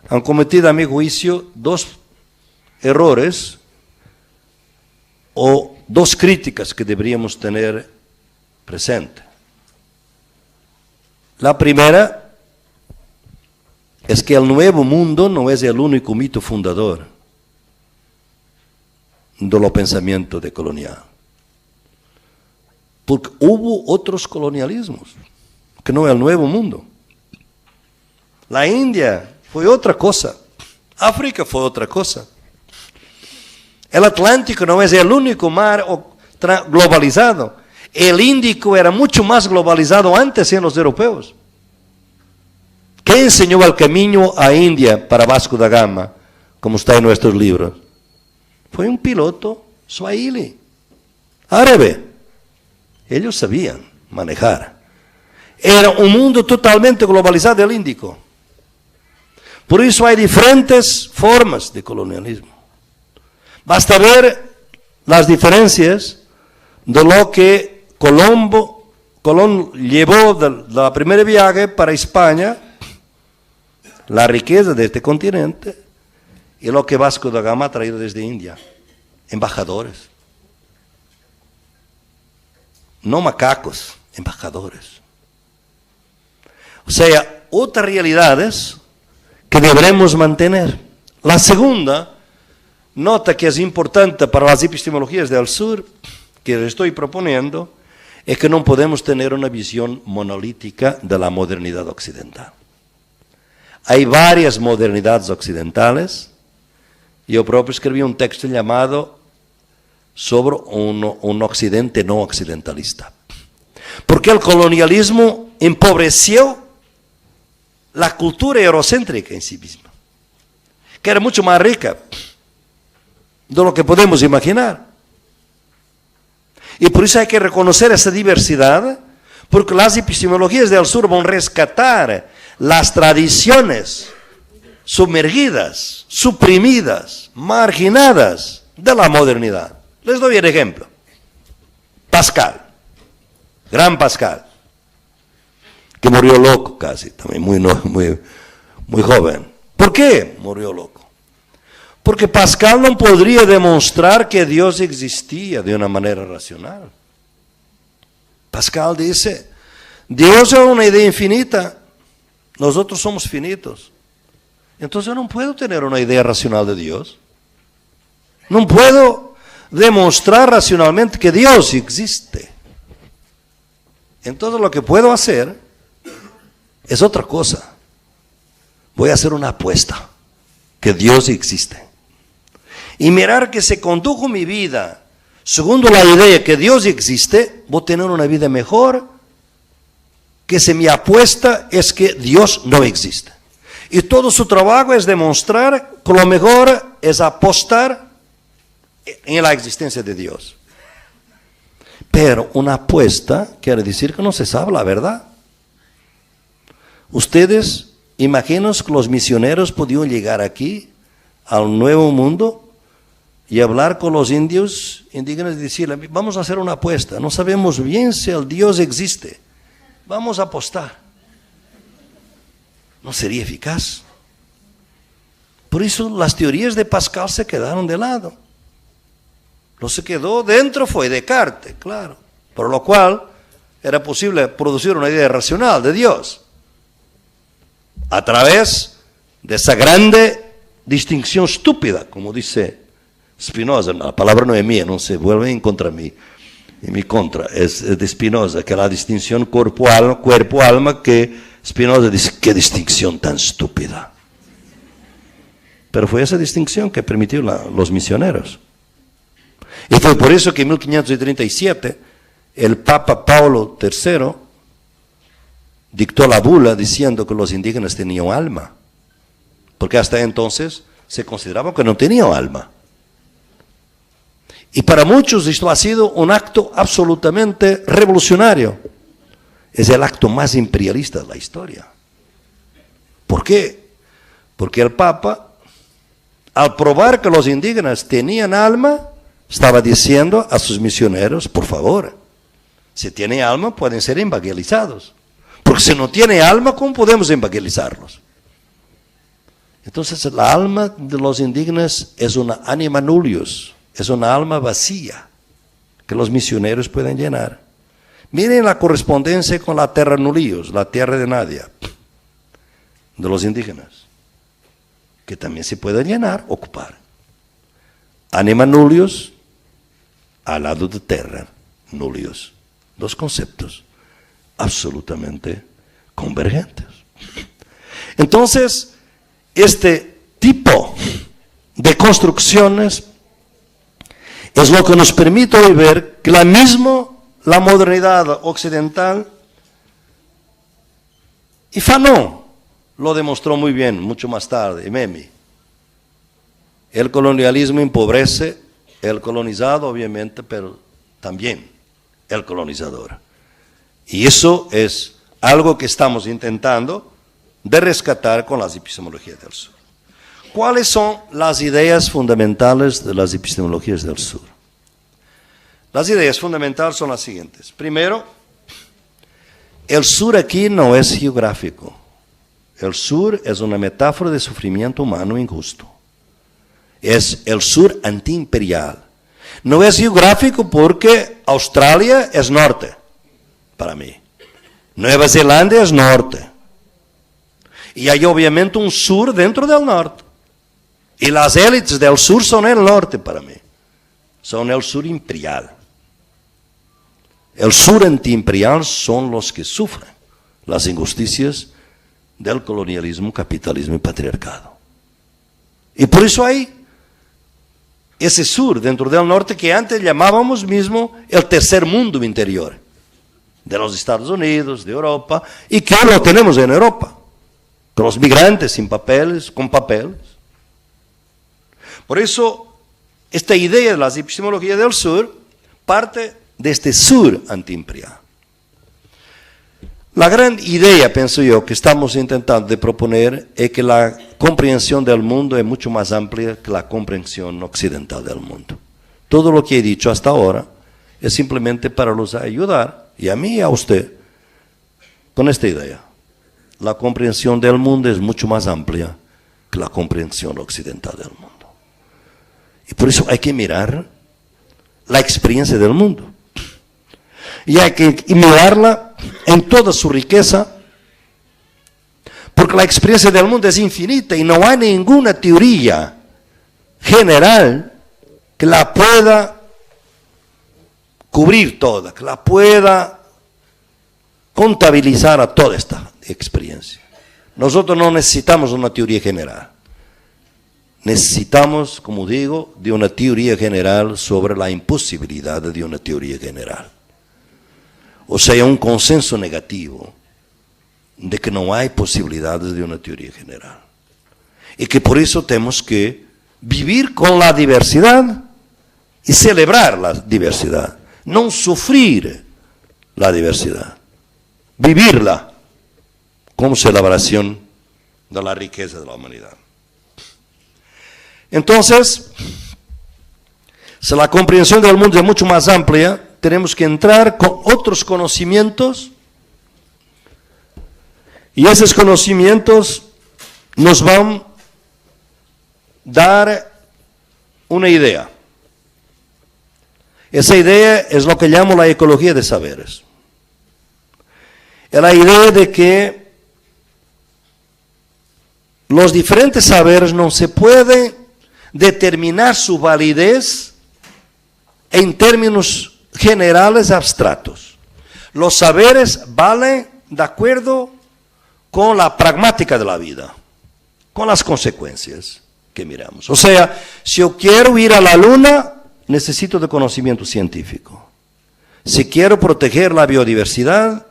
Speaker 1: han cometido a mi juicio dos errores o dos críticas que deberíamos tener presente. La primera es que el Nuevo Mundo no es el único mito fundador del pensamiento decolonial. Porque hubo otros colonialismos, que no es el Nuevo Mundo. La India fue otra cosa, África fue otra cosa. El Atlántico no es el único mar globalizado. El Índico era mucho más globalizado antes en los europeos. ¿Qué enseñó el camino a India para Vasco da Gama, como está en nuestros libros? Fue un piloto swahili, árabe. Ellos sabían manejar. Era un mundo totalmente globalizado el Índico. Por eso hay diferentes formas de colonialismo. Basta ver las diferencias de lo que Colón llevó de la primera viaje para España, la riqueza de este continente, y lo que Vasco da Gama ha traído desde India. Embajadores. No macacos, embajadores. O sea, otras realidades que deberemos mantener. La segunda nota que es importante para las epistemologías del sur, que les estoy proponiendo, es que no podemos tener una visión monolítica de la modernidad occidental. Hay varias modernidades occidentales. Yo propio escribí un texto llamado sobre un occidente no occidentalista. Porque el colonialismo empobreció la cultura eurocéntrica en sí misma, que era mucho más rica de lo que podemos imaginar. Y por eso hay que reconocer esa diversidad, porque las epistemologías del sur van a rescatar las tradiciones sumergidas, suprimidas, marginadas de la modernidad. Les doy el ejemplo. Pascal, gran Pascal, que murió loco casi, también muy joven. ¿Por qué murió loco? Porque Pascal no podría demostrar que Dios existía de una manera racional. Pascal dice, Dios es una idea infinita, nosotros somos finitos. Entonces yo no puedo tener una idea racional de Dios. No puedo demostrar racionalmente que Dios existe. Entonces lo que puedo hacer es otra cosa. Voy a hacer una apuesta que Dios existe. Y mirar que se condujo mi vida segundo la idea que Dios existe, voy a tener una vida mejor, que si mi apuesta es que Dios no existe. Y todo su trabajo es demostrar que lo mejor es apostar en la existencia de Dios. Pero una apuesta quiere decir que no se sabe la verdad. Ustedes imaginan que los misioneros podían llegar aquí, al Nuevo Mundo, y hablar con los indios indígenas y decirle, vamos a hacer una apuesta, no sabemos bien si el Dios existe, vamos a apostar. No sería eficaz. Por eso las teorías de Pascal se quedaron de lado. Lo que se quedó dentro fue Descartes, claro, por lo cual era posible producir una idea racional de Dios a través de esa grande distinción estúpida, como dice Spinoza. La palabra no es mía, no se vuelve en contra mí, en mi contra, es de Spinoza, que la distinción cuerpo-alma, que Spinoza dice, qué distinción tan estúpida. Pero fue esa distinción que permitió los misioneros. Y fue por eso que en 1537 el Papa Paulo III dictó la bula diciendo que los indígenas tenían alma, porque hasta entonces se consideraba que no tenían alma. Y para muchos esto ha sido un acto absolutamente revolucionario. Es el acto más imperialista de la historia. ¿Por qué? Porque el Papa, al probar que los indígenas tenían alma, estaba diciendo a sus misioneros, por favor, si tienen alma pueden ser evangelizados. Porque si no tiene alma, ¿cómo podemos evangelizarlos? Entonces la alma de los indígenas es una anima nullius, es una alma vacía que los misioneros pueden llenar. Miren la correspondencia con la terra nullius, la tierra de nadie, de los indígenas, que también se puede llenar, ocupar. Anima nullius al lado de terra nullius. Dos conceptos absolutamente convergentes. Entonces, este tipo de construcciones es lo que nos permite hoy ver que la modernidad occidental, y Fanon lo demostró muy bien, mucho más tarde, Memmi. El colonialismo empobrece el colonizado, obviamente, pero también el colonizador. Y eso es algo que estamos intentando de rescatar con las epistemologías del sur. ¿Cuáles son las ideas fundamentales de las epistemologías del sur? Las ideas fundamentales son las siguientes. Primero, el sur aquí no es geográfico. El sur es una metáfora de sufrimiento humano injusto. Es el sur antiimperial. No es geográfico porque Australia es norte, para mí. Nueva Zelanda es norte. Y hay obviamente un sur dentro del norte. Y las élites del sur son el norte para mí. Son el sur imperial. El sur antiimperial son los que sufren las injusticias del colonialismo, capitalismo y patriarcado. Y por eso hay ese sur dentro del norte que antes llamábamos mismo el tercer mundo interior, de los Estados Unidos, de Europa, y que ahora lo tenemos en Europa, con los migrantes sin papeles, con papeles. Por eso, esta idea de las epistemologías del sur parte de este sur antiimperial. La gran idea, pienso yo, que estamos intentando de proponer es que la comprensión del mundo es mucho más amplia que la comprensión occidental del mundo. Todo lo que he dicho hasta ahora es simplemente para los ayudar, y a mí y a usted, con esta idea. La comprensión del mundo es mucho más amplia que la comprensión occidental del mundo. Y por eso hay que mirar la experiencia del mundo. Y hay que mirarla en toda su riqueza, porque la experiencia del mundo es infinita y no hay ninguna teoría general que la pueda cubrir toda, que la pueda contabilizar a toda esta experiencia. Nosotros no necesitamos una teoría general, necesitamos, como digo, de una teoría general sobre la imposibilidad de una teoría general. O sea, un consenso negativo de que no hay posibilidades de una teoría general. Y que por eso tenemos que vivir con la diversidad y celebrar la diversidad. No sufrir la diversidad. Vivirla como celebración de la riqueza de la humanidad. Entonces, si la comprensión del mundo es mucho más amplia, tenemos que entrar con otros conocimientos, y esos conocimientos nos van a dar una idea. Esa idea es lo que llamo la ecología de saberes. Es la idea de que los diferentes saberes no se puede determinar su validez en términos generales abstractos. Los saberes valen de acuerdo con la pragmática de la vida, con las consecuencias que miramos. O sea, si yo quiero ir a la luna, necesito de conocimiento científico. Si quiero proteger la biodiversidad,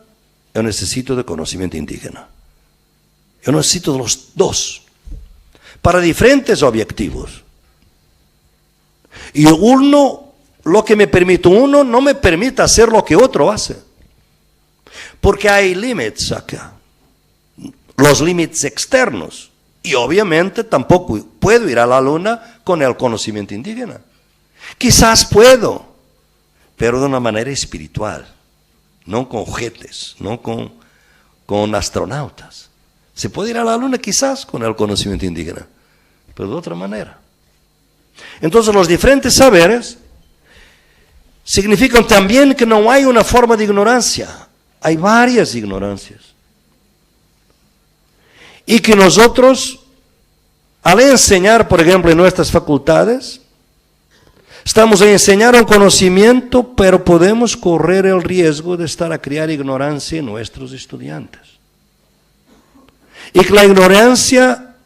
Speaker 1: yo necesito de conocimiento indígena. Yo necesito de los dos, para diferentes objetivos. Y uno, lo que me permite uno, no me permite hacer lo que otro hace. Porque hay límites acá. Los límites externos. Y obviamente tampoco puedo ir a la luna con el conocimiento indígena. Quizás puedo, pero de una manera espiritual. No con juguetes, no con astronautas. Se puede ir a la luna quizás con el conocimiento indígena, pero de otra manera. Entonces los diferentes saberes significan también que no hay una forma de ignorancia. Hay varias ignorancias. Y que nosotros, al enseñar, por ejemplo, en nuestras facultades, estamos a enseñar un conocimiento, pero podemos correr el riesgo de estar a crear ignorancia en nuestros estudiantes. Y que la ignorancia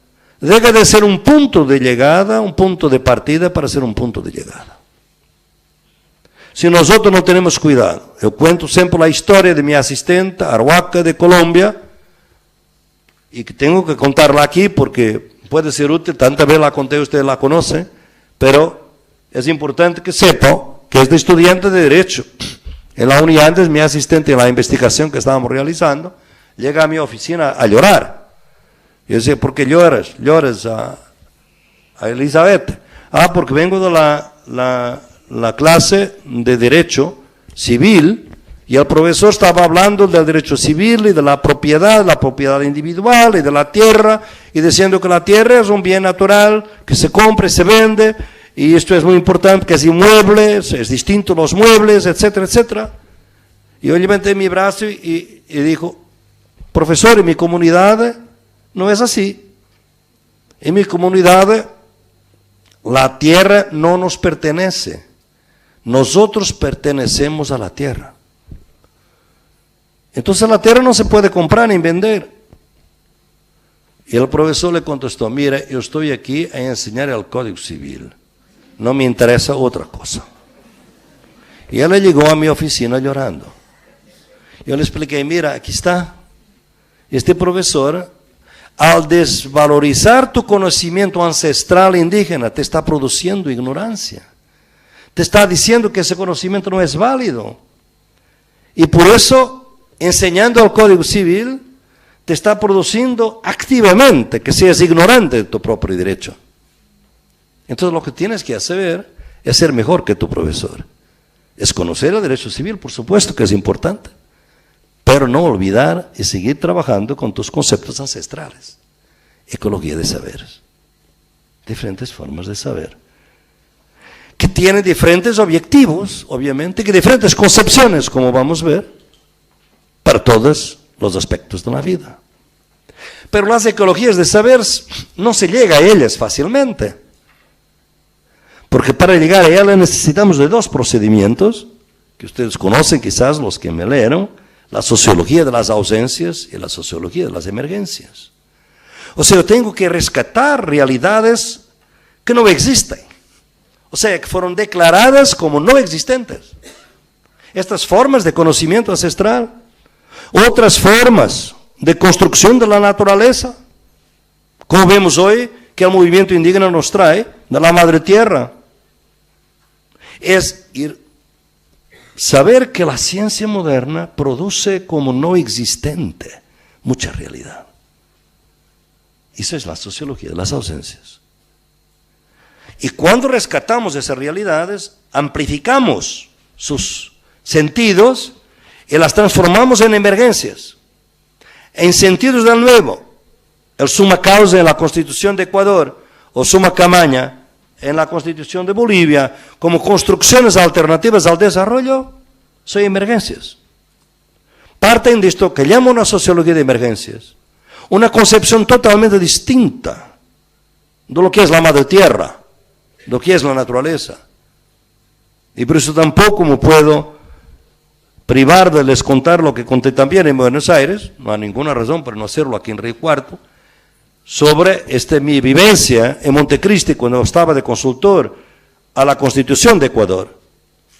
Speaker 1: deja de ser un punto de llegada, un punto de partida para ser un punto de llegada. Si nosotros no tenemos cuidado, yo cuento siempre la historia de mi asistente, Arhuaca de Colombia, y que tengo que contarla aquí porque puede ser útil, tantas veces la conté, ustedes la conocen, pero es importante que sepa que es de estudiante de Derecho. En la Uniandes, mi asistente en la investigación que estábamos realizando, llega a mi oficina a llorar. Yo decía, ¿por qué lloras? Lloras a Elizabeth. Porque vengo de la clase de Derecho Civil, y el profesor estaba hablando del derecho civil y de la propiedad individual y de la tierra, y diciendo que la tierra es un bien natural que se compra y se vende, y esto es muy importante, que es inmueble, es distinto los muebles, etcétera, etcétera. Y yo levanté mi brazo y dijo, profesor, en mi comunidad no es así. En mi comunidad la tierra no nos pertenece. Nosotros pertenecemos a la tierra. Entonces la tierra no se puede comprar ni vender. Y el profesor le contestó, mira, yo estoy aquí a enseñar el Código Civil. No me interesa otra cosa. Y él llegó a mi oficina llorando. Yo le expliqué, mira, aquí está. Este profesor, al desvalorizar tu conocimiento ancestral indígena, te está produciendo ignorancia. Te está diciendo que ese conocimiento no es válido. Y por eso, enseñando el Código Civil, te está produciendo activamente que seas ignorante de tu propio derecho. Entonces lo que tienes que hacer es ser mejor que tu profesor. Es conocer el derecho civil, por supuesto que es importante, pero no olvidar y seguir trabajando con tus conceptos ancestrales. Ecología de saberes. Diferentes formas de saber. Que tienen diferentes objetivos, obviamente, que diferentes concepciones, como vamos a ver, para todos los aspectos de la vida. Pero las ecologías de saberes no se llega a ellas fácilmente. Porque para llegar a ellas necesitamos de dos procedimientos, que ustedes conocen quizás los que me leyeron, la sociología de las ausencias y la sociología de las emergencias. O sea, yo tengo que rescatar realidades que no existen. O sea, que fueron declaradas como no existentes. Estas formas de conocimiento ancestral, otras formas de construcción de la naturaleza, como vemos hoy que el movimiento indígena nos trae de la madre tierra, es saber que la ciencia moderna produce como no existente mucha realidad. Eso es la sociología de las ausencias. Y cuando rescatamos esas realidades, amplificamos sus sentidos y las transformamos en emergencias, en sentidos del nuevo. El summa causa en la Constitución de Ecuador o summa camaña en la Constitución de Bolivia como construcciones alternativas al desarrollo, son emergencias. Parten de esto que llamo una sociología de emergencias, una concepción totalmente distinta de lo que es la madre tierra, de lo que es la naturaleza. Y por eso tampoco me puedo privar de les contar lo que conté también en Buenos Aires, no hay ninguna razón para no hacerlo aquí en Río Cuarto, sobre mi vivencia en Montecristi cuando estaba de consultor a la Constitución de Ecuador,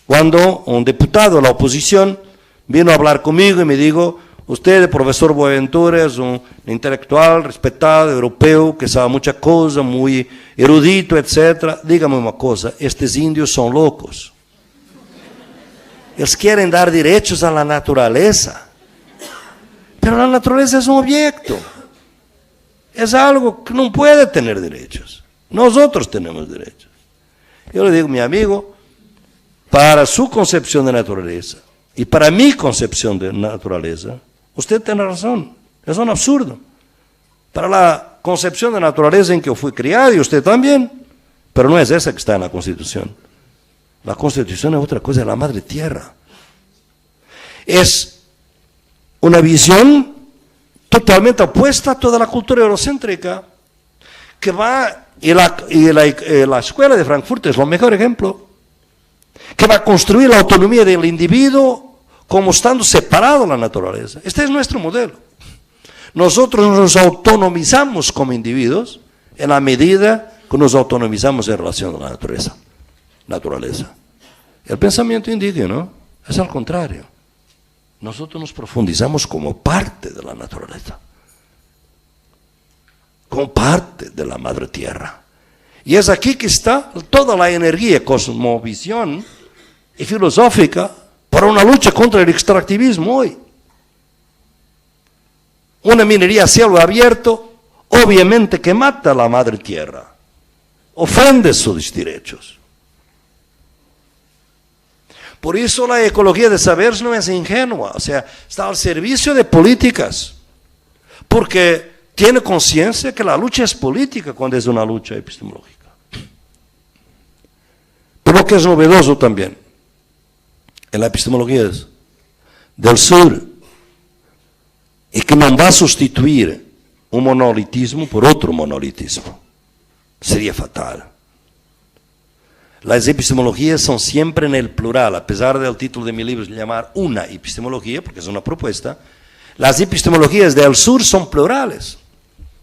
Speaker 1: cuando un diputado de la oposición vino a hablar conmigo y me dijo: usted, profesor Boaventura, es un intelectual respetado, europeo, que sabe muchas cosas, muy erudito, etc. Dígame una cosa, estos indios son locos. Ellos quieren dar derechos a la naturaleza, pero la naturaleza es un objeto. Es algo que no puede tener derechos. Nosotros tenemos derechos. Yo le digo, mi amigo, para su concepción de naturaleza y para mi concepción de naturaleza, usted tiene razón. Es un absurdo. Para la concepción de naturaleza en que yo fui criado, y usted también, pero no es esa que está en la Constitución. La Constitución es otra cosa, es la madre tierra. Es una visión totalmente opuesta a toda la cultura eurocéntrica, que va, y la escuela de Frankfurt es el mejor ejemplo, que va a construir la autonomía del individuo como estando separado de la naturaleza. Este es nuestro modelo. Nosotros nos autonomizamos como individuos en la medida que nos autonomizamos en relación a la naturaleza. El pensamiento indígena es al contrario. Nosotros nos profundizamos como parte de la naturaleza, como parte de la madre tierra. Y es aquí que está toda la energía, cosmovisión y filosófica para una lucha contra el extractivismo hoy. Una minería a cielo abierto, obviamente que mata a la madre tierra, ofende sus derechos. Por eso la ecología de saberes no es ingenua, o sea, está al servicio de políticas, porque tiene conciencia que la lucha es política cuando es una lucha epistemológica. Pero lo que es novedoso también en la epistemología del sur y que no va a sustituir un monolitismo por otro monolitismo. Sería fatal. Las epistemologías son siempre en el plural, a pesar del título de mi libro llamar una epistemología, porque es una propuesta. Las epistemologías del sur son plurales,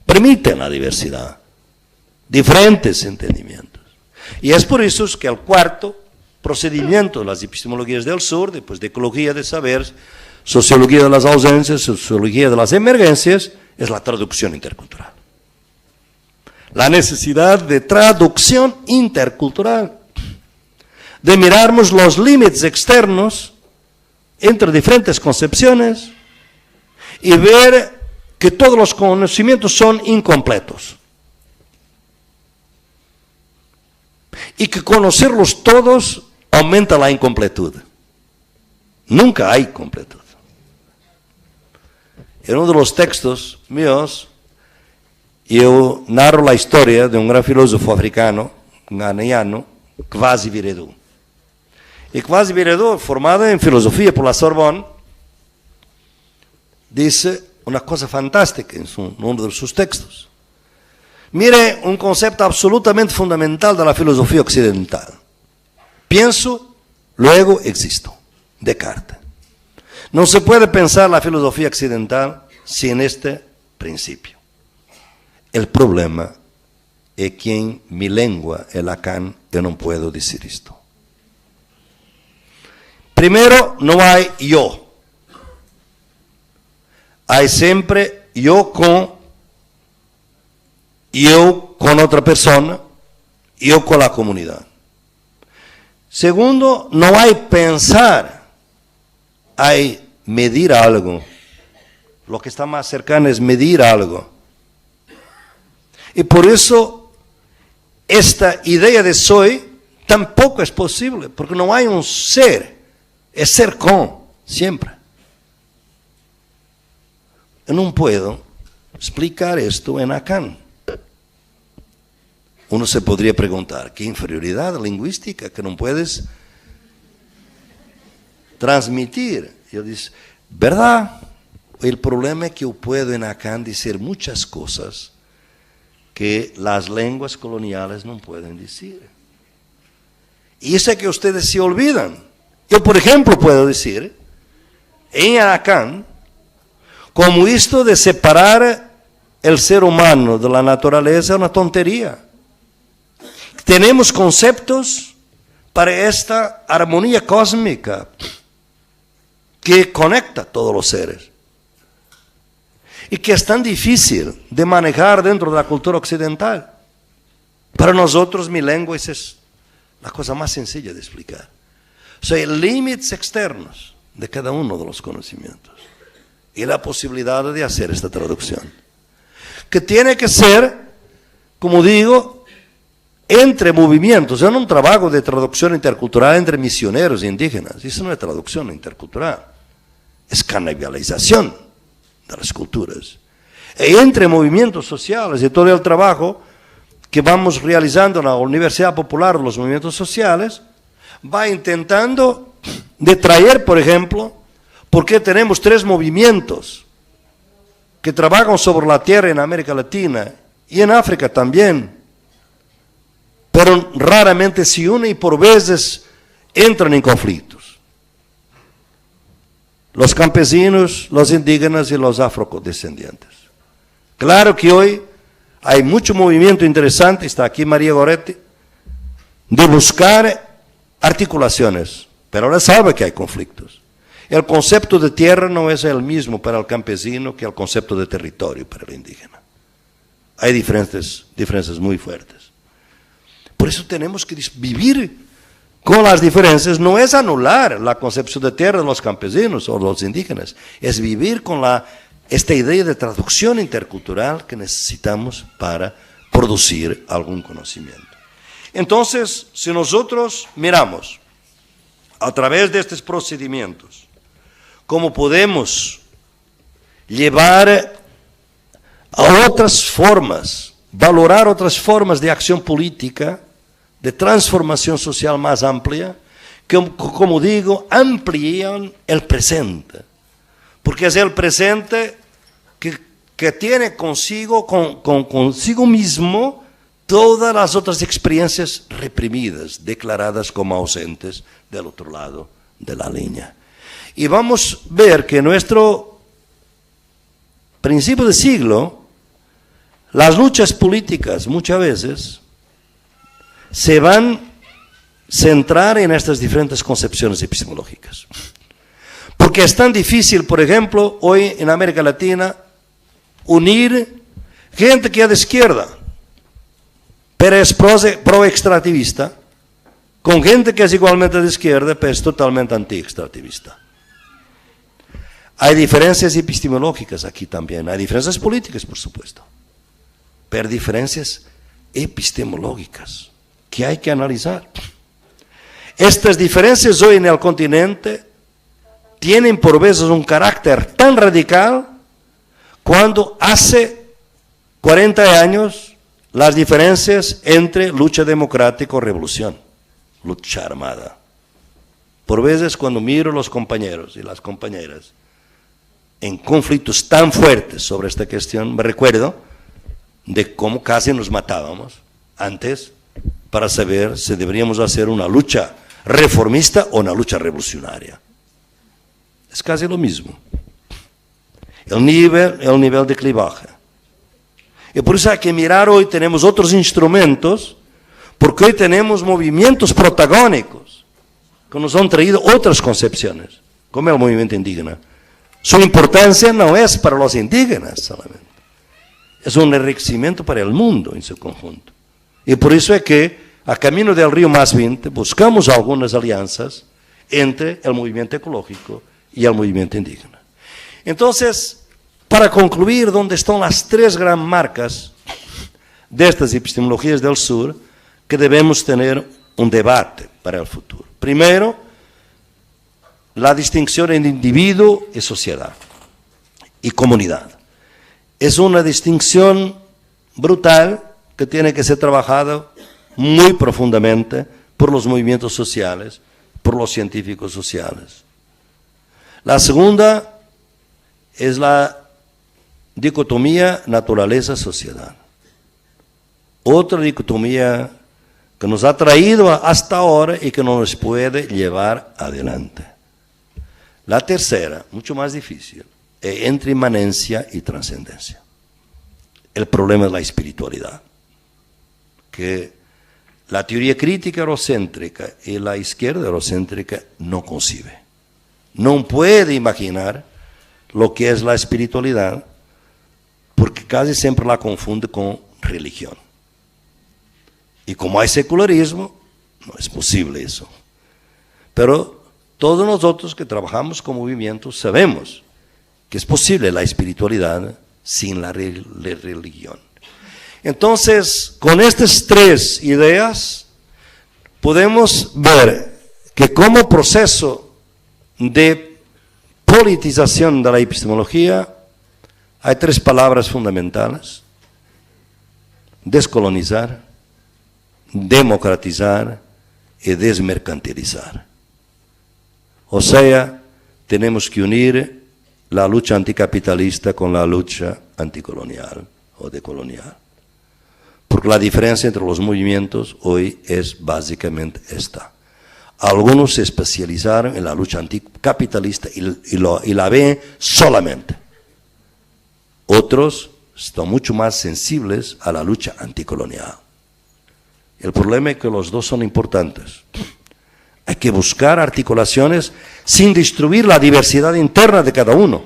Speaker 1: permiten la diversidad, diferentes entendimientos. Y es por eso que el cuarto procedimiento de las epistemologías del sur, después de ecología de saberes, sociología de las ausencias, sociología de las emergencias, es la traducción intercultural. La necesidad de traducción intercultural, de mirarnos los límites externos entre diferentes concepciones y ver que todos los conocimientos son incompletos. Y que conocerlos todos aumenta la incompletud. Nunca hay completud. En uno de los textos míos, yo narro la historia de un gran filósofo africano, ghanaiano, Kwasi Wiredu. Y Kwasi Wiredu, formado en filosofía por la Sorbonne, dice una cosa fantástica en uno de sus textos. Mire un concepto absolutamente fundamental de la filosofía occidental. Pienso, luego existo. Descartes. No se puede pensar la filosofía occidental sin este principio. El problema e que em minha língua, el Akan, eu não puedo dizer isto. Primeiro, não há eu. Há sempre eu com outra pessoa, eu com a comunidade. Segundo, não há pensar, há medir algo. Lo que está mais cercano é medir algo. E por isso, esta ideia de soy tampouco é possível, porque não há um ser, é ser com, sempre. Eu não posso explicar isto em Akan. Uno se podría preguntar, ¿qué inferioridad lingüística que no puedes transmitir? Yo digo, ¿verdad? El problema es que yo puedo en Akan decir muchas cosas que las lenguas coloniales no pueden decir. Y eso es que ustedes se olvidan. Yo, por ejemplo, puedo decir, en Akan, como esto de separar el ser humano de la naturaleza es una tontería. Tenemos conceptos para esta armonía cósmica que conecta a todos los seres y que es tan difícil de manejar dentro de la cultura occidental. Para nosotros, mi lengua es la cosa más sencilla de explicar. O sea, límites externos de cada uno de los conocimientos y la posibilidad de hacer esta traducción, que tiene que ser, como digo, entre movimientos. Yo no trabajo de traducción intercultural entre misioneros e indígenas. Eso no es traducción intercultural. Es canibalización de las culturas. E entre movimientos sociales y todo el trabajo que vamos realizando en la Universidad Popular de los Movimientos Sociales, va intentando de traer, por ejemplo, porque tenemos 3 movimientos que trabajan sobre la tierra en América Latina y en África también, pero raramente se unen y por veces entran en conflictos. Los campesinos, los indígenas y los afrodescendientes. Claro que hoy hay mucho movimiento interesante, está aquí María Goretti, de buscar articulaciones, pero ahora sabe que hay conflictos. El concepto de tierra no es el mismo para el campesino que el concepto de territorio para el indígena. Hay diferencias muy fuertes. Por eso tenemos que vivir con las diferencias. No es anular la concepción de tierra de los campesinos o los indígenas, es vivir con esta idea de traducción intercultural que necesitamos para producir algún conocimiento. Entonces, si nosotros miramos a través de estos procedimientos cómo podemos llevar a otras formas, valorar otras formas de acción política, de transformación social más amplia, que, como digo, amplían el presente. Porque es el presente que tiene consigo mismo todas las otras experiencias reprimidas, declaradas como ausentes del otro lado de la línea. Y vamos a ver que en nuestro principio de siglo, las luchas políticas muchas veces se van a centrar en estas diferentes concepciones epistemológicas. Porque es tan difícil, por ejemplo, hoy en América Latina, unir gente que es de izquierda, pero es pro-extractivista, con gente que es igualmente de izquierda, pero es totalmente anti-extractivista. Hay diferencias epistemológicas aquí también, hay diferencias políticas, por supuesto, pero diferencias epistemológicas que hay que analizar. Estas diferencias hoy en el continente tienen por veces un carácter tan radical cuando hace 40 años las diferencias entre lucha democrática o revolución, lucha armada. Por veces cuando miro a los compañeros y las compañeras en conflictos tan fuertes sobre esta cuestión, me recuerdo de cómo casi nos matábamos antes para saber si deberíamos hacer una lucha reformista o una lucha revolucionaria. Es casi lo mismo. El nivel de clivaje. Y por eso hay que mirar hoy, tenemos otros instrumentos, porque hoy tenemos movimientos protagónicos que nos han traído otras concepciones, como el movimiento indígena. Su importancia no es para los indígenas solamente, es un enriquecimiento para el mundo en su conjunto. Y por eso es que, a camino del río +20, buscamos algunas alianzas entre el movimiento ecológico y el movimiento indígena. Entonces, para concluir, ¿dónde están las tres gran marcas de estas epistemologías del sur que debemos tener un debate para el futuro? Primero, la distinción entre individuo y sociedad y comunidad. Es una distinción brutal que tiene que ser trabajada muy profundamente por los movimientos sociales, por los científicos sociales. La segunda es la dicotomía naturaleza-sociedad. Otra dicotomía que nos ha traído hasta ahora y que no nos puede llevar adelante. La tercera, mucho más difícil, es entre inmanencia y trascendencia. El problema es la espiritualidad, que la teoría crítica eurocéntrica y la izquierda eurocéntrica no concibe. No puede imaginar lo que es la espiritualidad, porque casi siempre la confunde con religión. Y como hay secularismo, no es posible eso. Pero todos nosotros que trabajamos con movimientos sabemos que es posible la espiritualidad sin la religión. Entonces, con estas tres ideas, podemos ver que como proceso de politización de la epistemología, hay tres palabras fundamentales: descolonizar, democratizar y desmercantilizar. O sea, tenemos que unir la lucha anticapitalista con la lucha anticolonial o decolonial. Porque la diferencia entre los movimientos hoy es básicamente esta. Algunos se especializaron en la lucha anticapitalista y la ven solamente. Otros están mucho más sensibles a la lucha anticolonial. El problema es que los dos son importantes. Hay que buscar articulaciones sin destruir la diversidad interna de cada uno.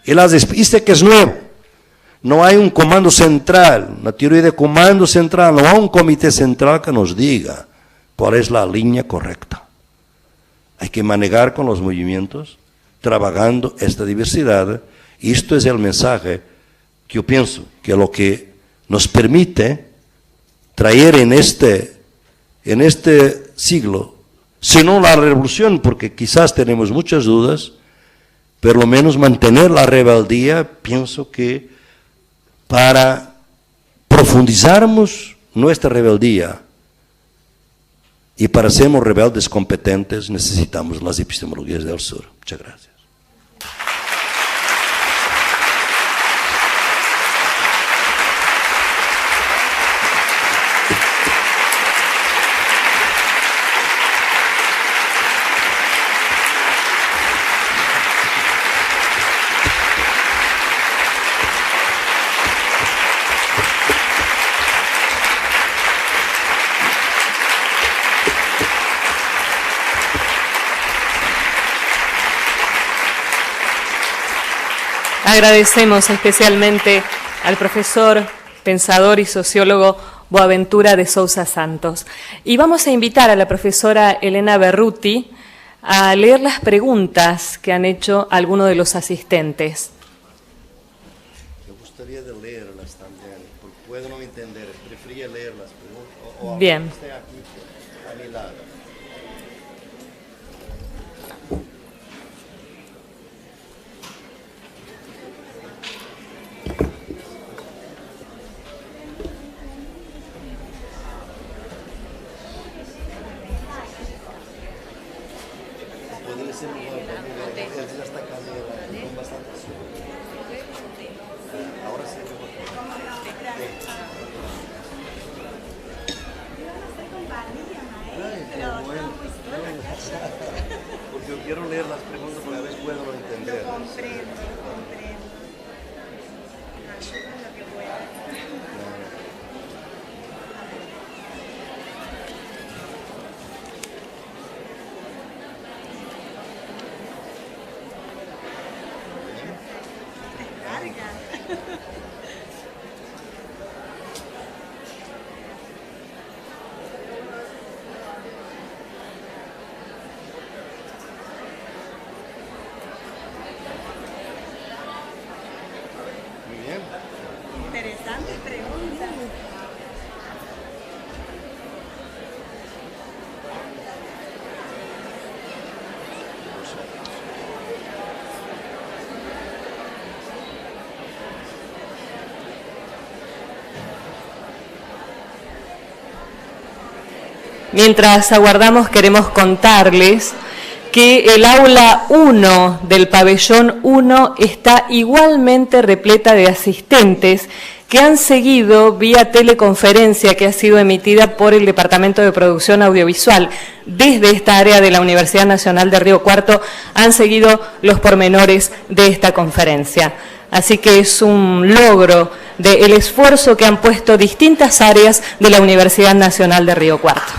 Speaker 1: Y este que es nuevo. No hay un comando central, una teoría de comando central, no hay un comité central que nos diga cuál es la línea correcta. Hay que manejar con los movimientos, trabajando esta diversidad, y esto es el mensaje que yo pienso que lo que nos permite traer en este siglo, si no la revolución, porque quizás tenemos muchas dudas, pero lo menos mantener la rebeldía, pienso que para profundizarmos nuestra rebeldía y para sermos rebeldes competentes necesitamos las epistemologías del sur. Muchas gracias.
Speaker 2: Agradecemos especialmente al profesor, pensador y sociólogo Boaventura de Sousa Santos. Y vamos a invitar a la profesora Elena Berruti a leer las preguntas que han hecho algunos de los asistentes.
Speaker 1: Me gustaría de leerlas también, porque puedo no entender, preferiría leer las preguntas.
Speaker 2: Bien.
Speaker 1: Esté aquí a mi lado. Porque yo quiero leer las preguntas, porque a veces puedo no entender.
Speaker 3: Comprendo. Lo que pueda.
Speaker 1: Muy bien.
Speaker 3: Interesante pregunta.
Speaker 2: Mientras aguardamos, queremos contarles que el aula 1 del pabellón 1 está igualmente repleta de asistentes que han seguido vía teleconferencia que ha sido emitida por el Departamento de Producción Audiovisual. Desde esta área de la Universidad Nacional de Río Cuarto han seguido los pormenores de esta conferencia. Así que es un logro del esfuerzo que han puesto distintas áreas de la Universidad Nacional de Río Cuarto.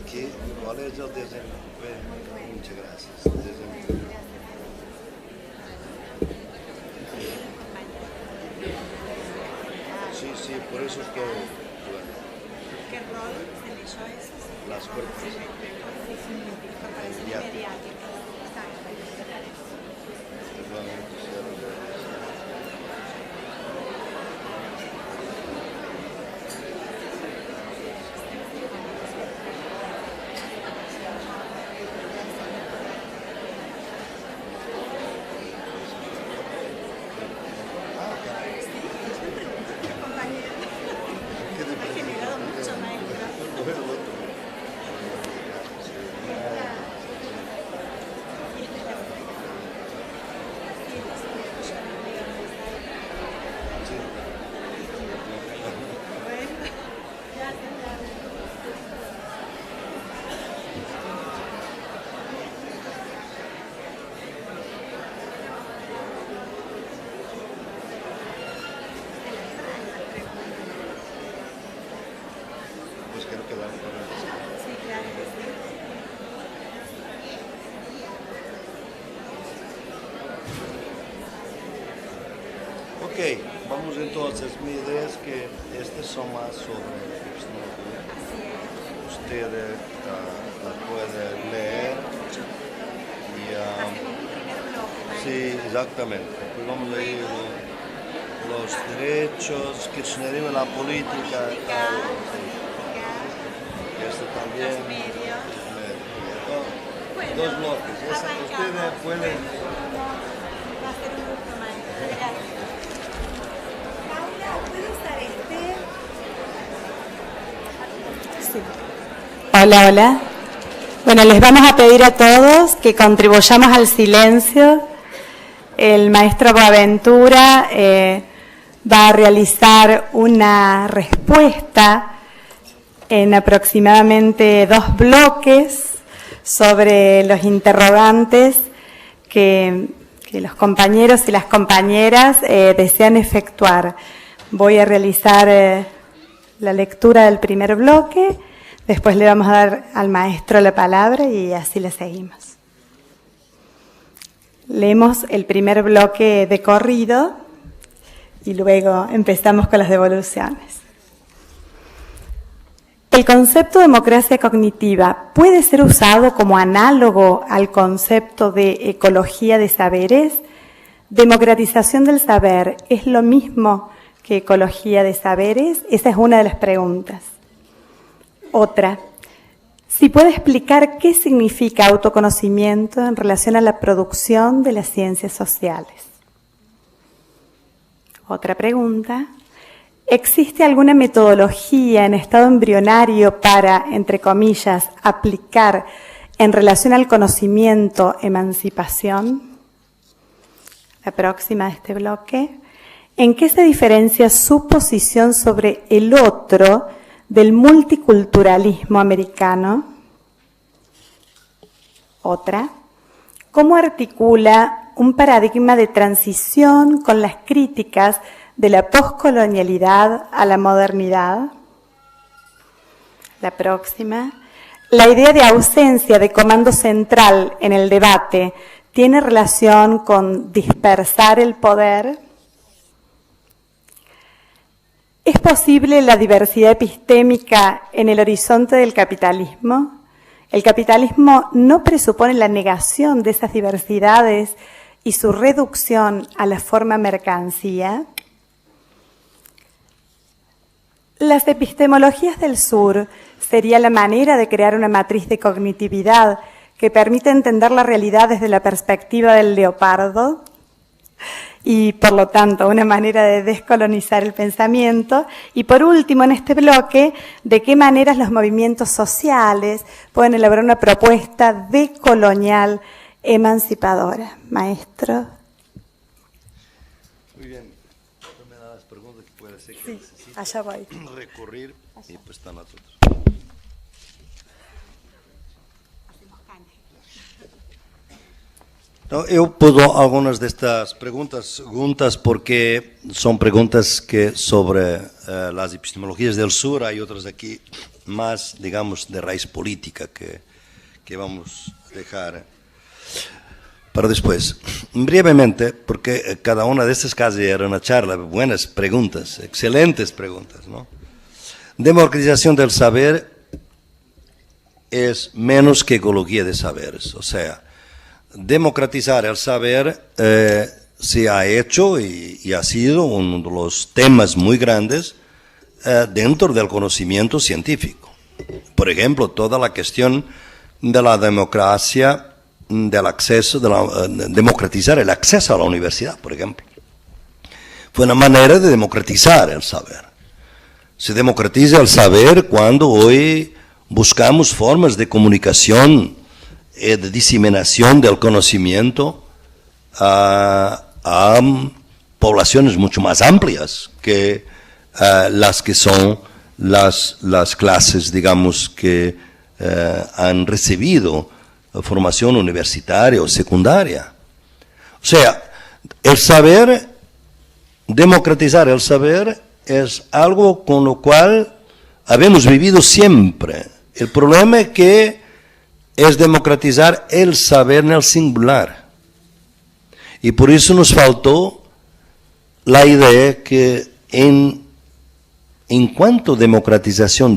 Speaker 1: Aquí, ¿cuál es el desempeño? Muchas gracias. Desempeño. Sí, sí, por eso es que... Bueno,
Speaker 3: ¿Qué rol se leyó eso?
Speaker 1: las cuerpos.
Speaker 3: Corporación mediática. Exacto. Ha generado mucho, maestro.
Speaker 1: Pues quiero quedar con eso.
Speaker 3: Sí, claro que sí.
Speaker 1: Ok, vamos entonces. Mi idea es que estas son más sobre usted la puede leer y
Speaker 3: Hacemos un primer bloque, maestro.
Speaker 1: sí, exactamente. Pues vamos a ir los derechos, kirchnerismo, la política, y esto también.
Speaker 3: Los medios. Bueno,
Speaker 1: Dos bloques.
Speaker 3: arrancamos.
Speaker 1: Ustedes pueden.
Speaker 3: Va a ser un gusto, maestro. Gracias. Paula, ¿puede usar este?
Speaker 4: Sí. Hola, hola. Bueno, les vamos a pedir a todos que contribuyamos al silencio. El maestro Boaventura va a realizar una respuesta en aproximadamente 2 bloques sobre los interrogantes que los compañeros y las compañeras desean efectuar. Voy a realizar la lectura del primer bloque, después le vamos a dar al maestro la palabra y así le seguimos. Leemos el primer bloque de corrido y luego empezamos con las devoluciones. El concepto de democracia cognitiva puede ser usado como análogo al concepto de ecología de saberes. ¿Democratización del saber es lo mismo que ecología de saberes? Esa es una de las preguntas. Otra, si puede explicar qué significa autoconocimiento en relación a la producción de las ciencias sociales. Otra pregunta, ¿existe alguna metodología en estado embrionario para, entre comillas, aplicar en relación al conocimiento, emancipación. La próxima de este bloque. ¿En qué se diferencia su posición sobre el otro del multiculturalismo americano? Otra. ¿Cómo articula un paradigma de transición con las críticas de la poscolonialidad a la modernidad? La próxima. ¿La idea de ausencia de comando central en el debate tiene relación con dispersar el poder? ¿Es posible la diversidad epistémica en el horizonte del capitalismo? ¿El capitalismo no presupone la negación de esas diversidades y su reducción a la forma mercancía? Las epistemologías del sur sería la manera de crear una matriz de cognitividad que permite entender la realidad desde la perspectiva del leopardo y, por lo tanto, una manera de descolonizar el pensamiento. Y, por último, en este bloque, de qué maneras los movimientos sociales pueden elaborar una propuesta decolonial emancipadora. Maestro.
Speaker 1: Muy bien. Me da las preguntas que puede ser que
Speaker 4: Sí,
Speaker 1: necesite
Speaker 4: allá voy.
Speaker 1: recurrir y pues están a todos. No, yo puedo algunas de estas preguntas juntas porque son preguntas que sobre las epistemologías del sur, hay otras aquí más, digamos, de raíz política que vamos a dejar para después. Brevemente, porque cada una de estas casi era una charla, buenas preguntas, excelentes preguntas, ¿no? Democratización del saber es menos que ecología de saberes, o sea, democratizar el saber se ha hecho y ha sido uno de los temas muy grandes dentro del conocimiento científico. Por ejemplo, toda la cuestión de la democracia, del acceso, democratizar el acceso a la universidad, por ejemplo. Fue una manera de democratizar el saber. Se democratiza el saber cuando hoy buscamos formas de comunicación, de diseminación del conocimiento a poblaciones mucho más amplias que las que son las clases, digamos, que han recibido formación universitaria o secundaria. O sea, el saber, democratizar el saber es algo con lo cual habemos vivido siempre. El problema es que es democratizar el saber en el singular. Y por eso nos faltó la idea que en cuanto a democratización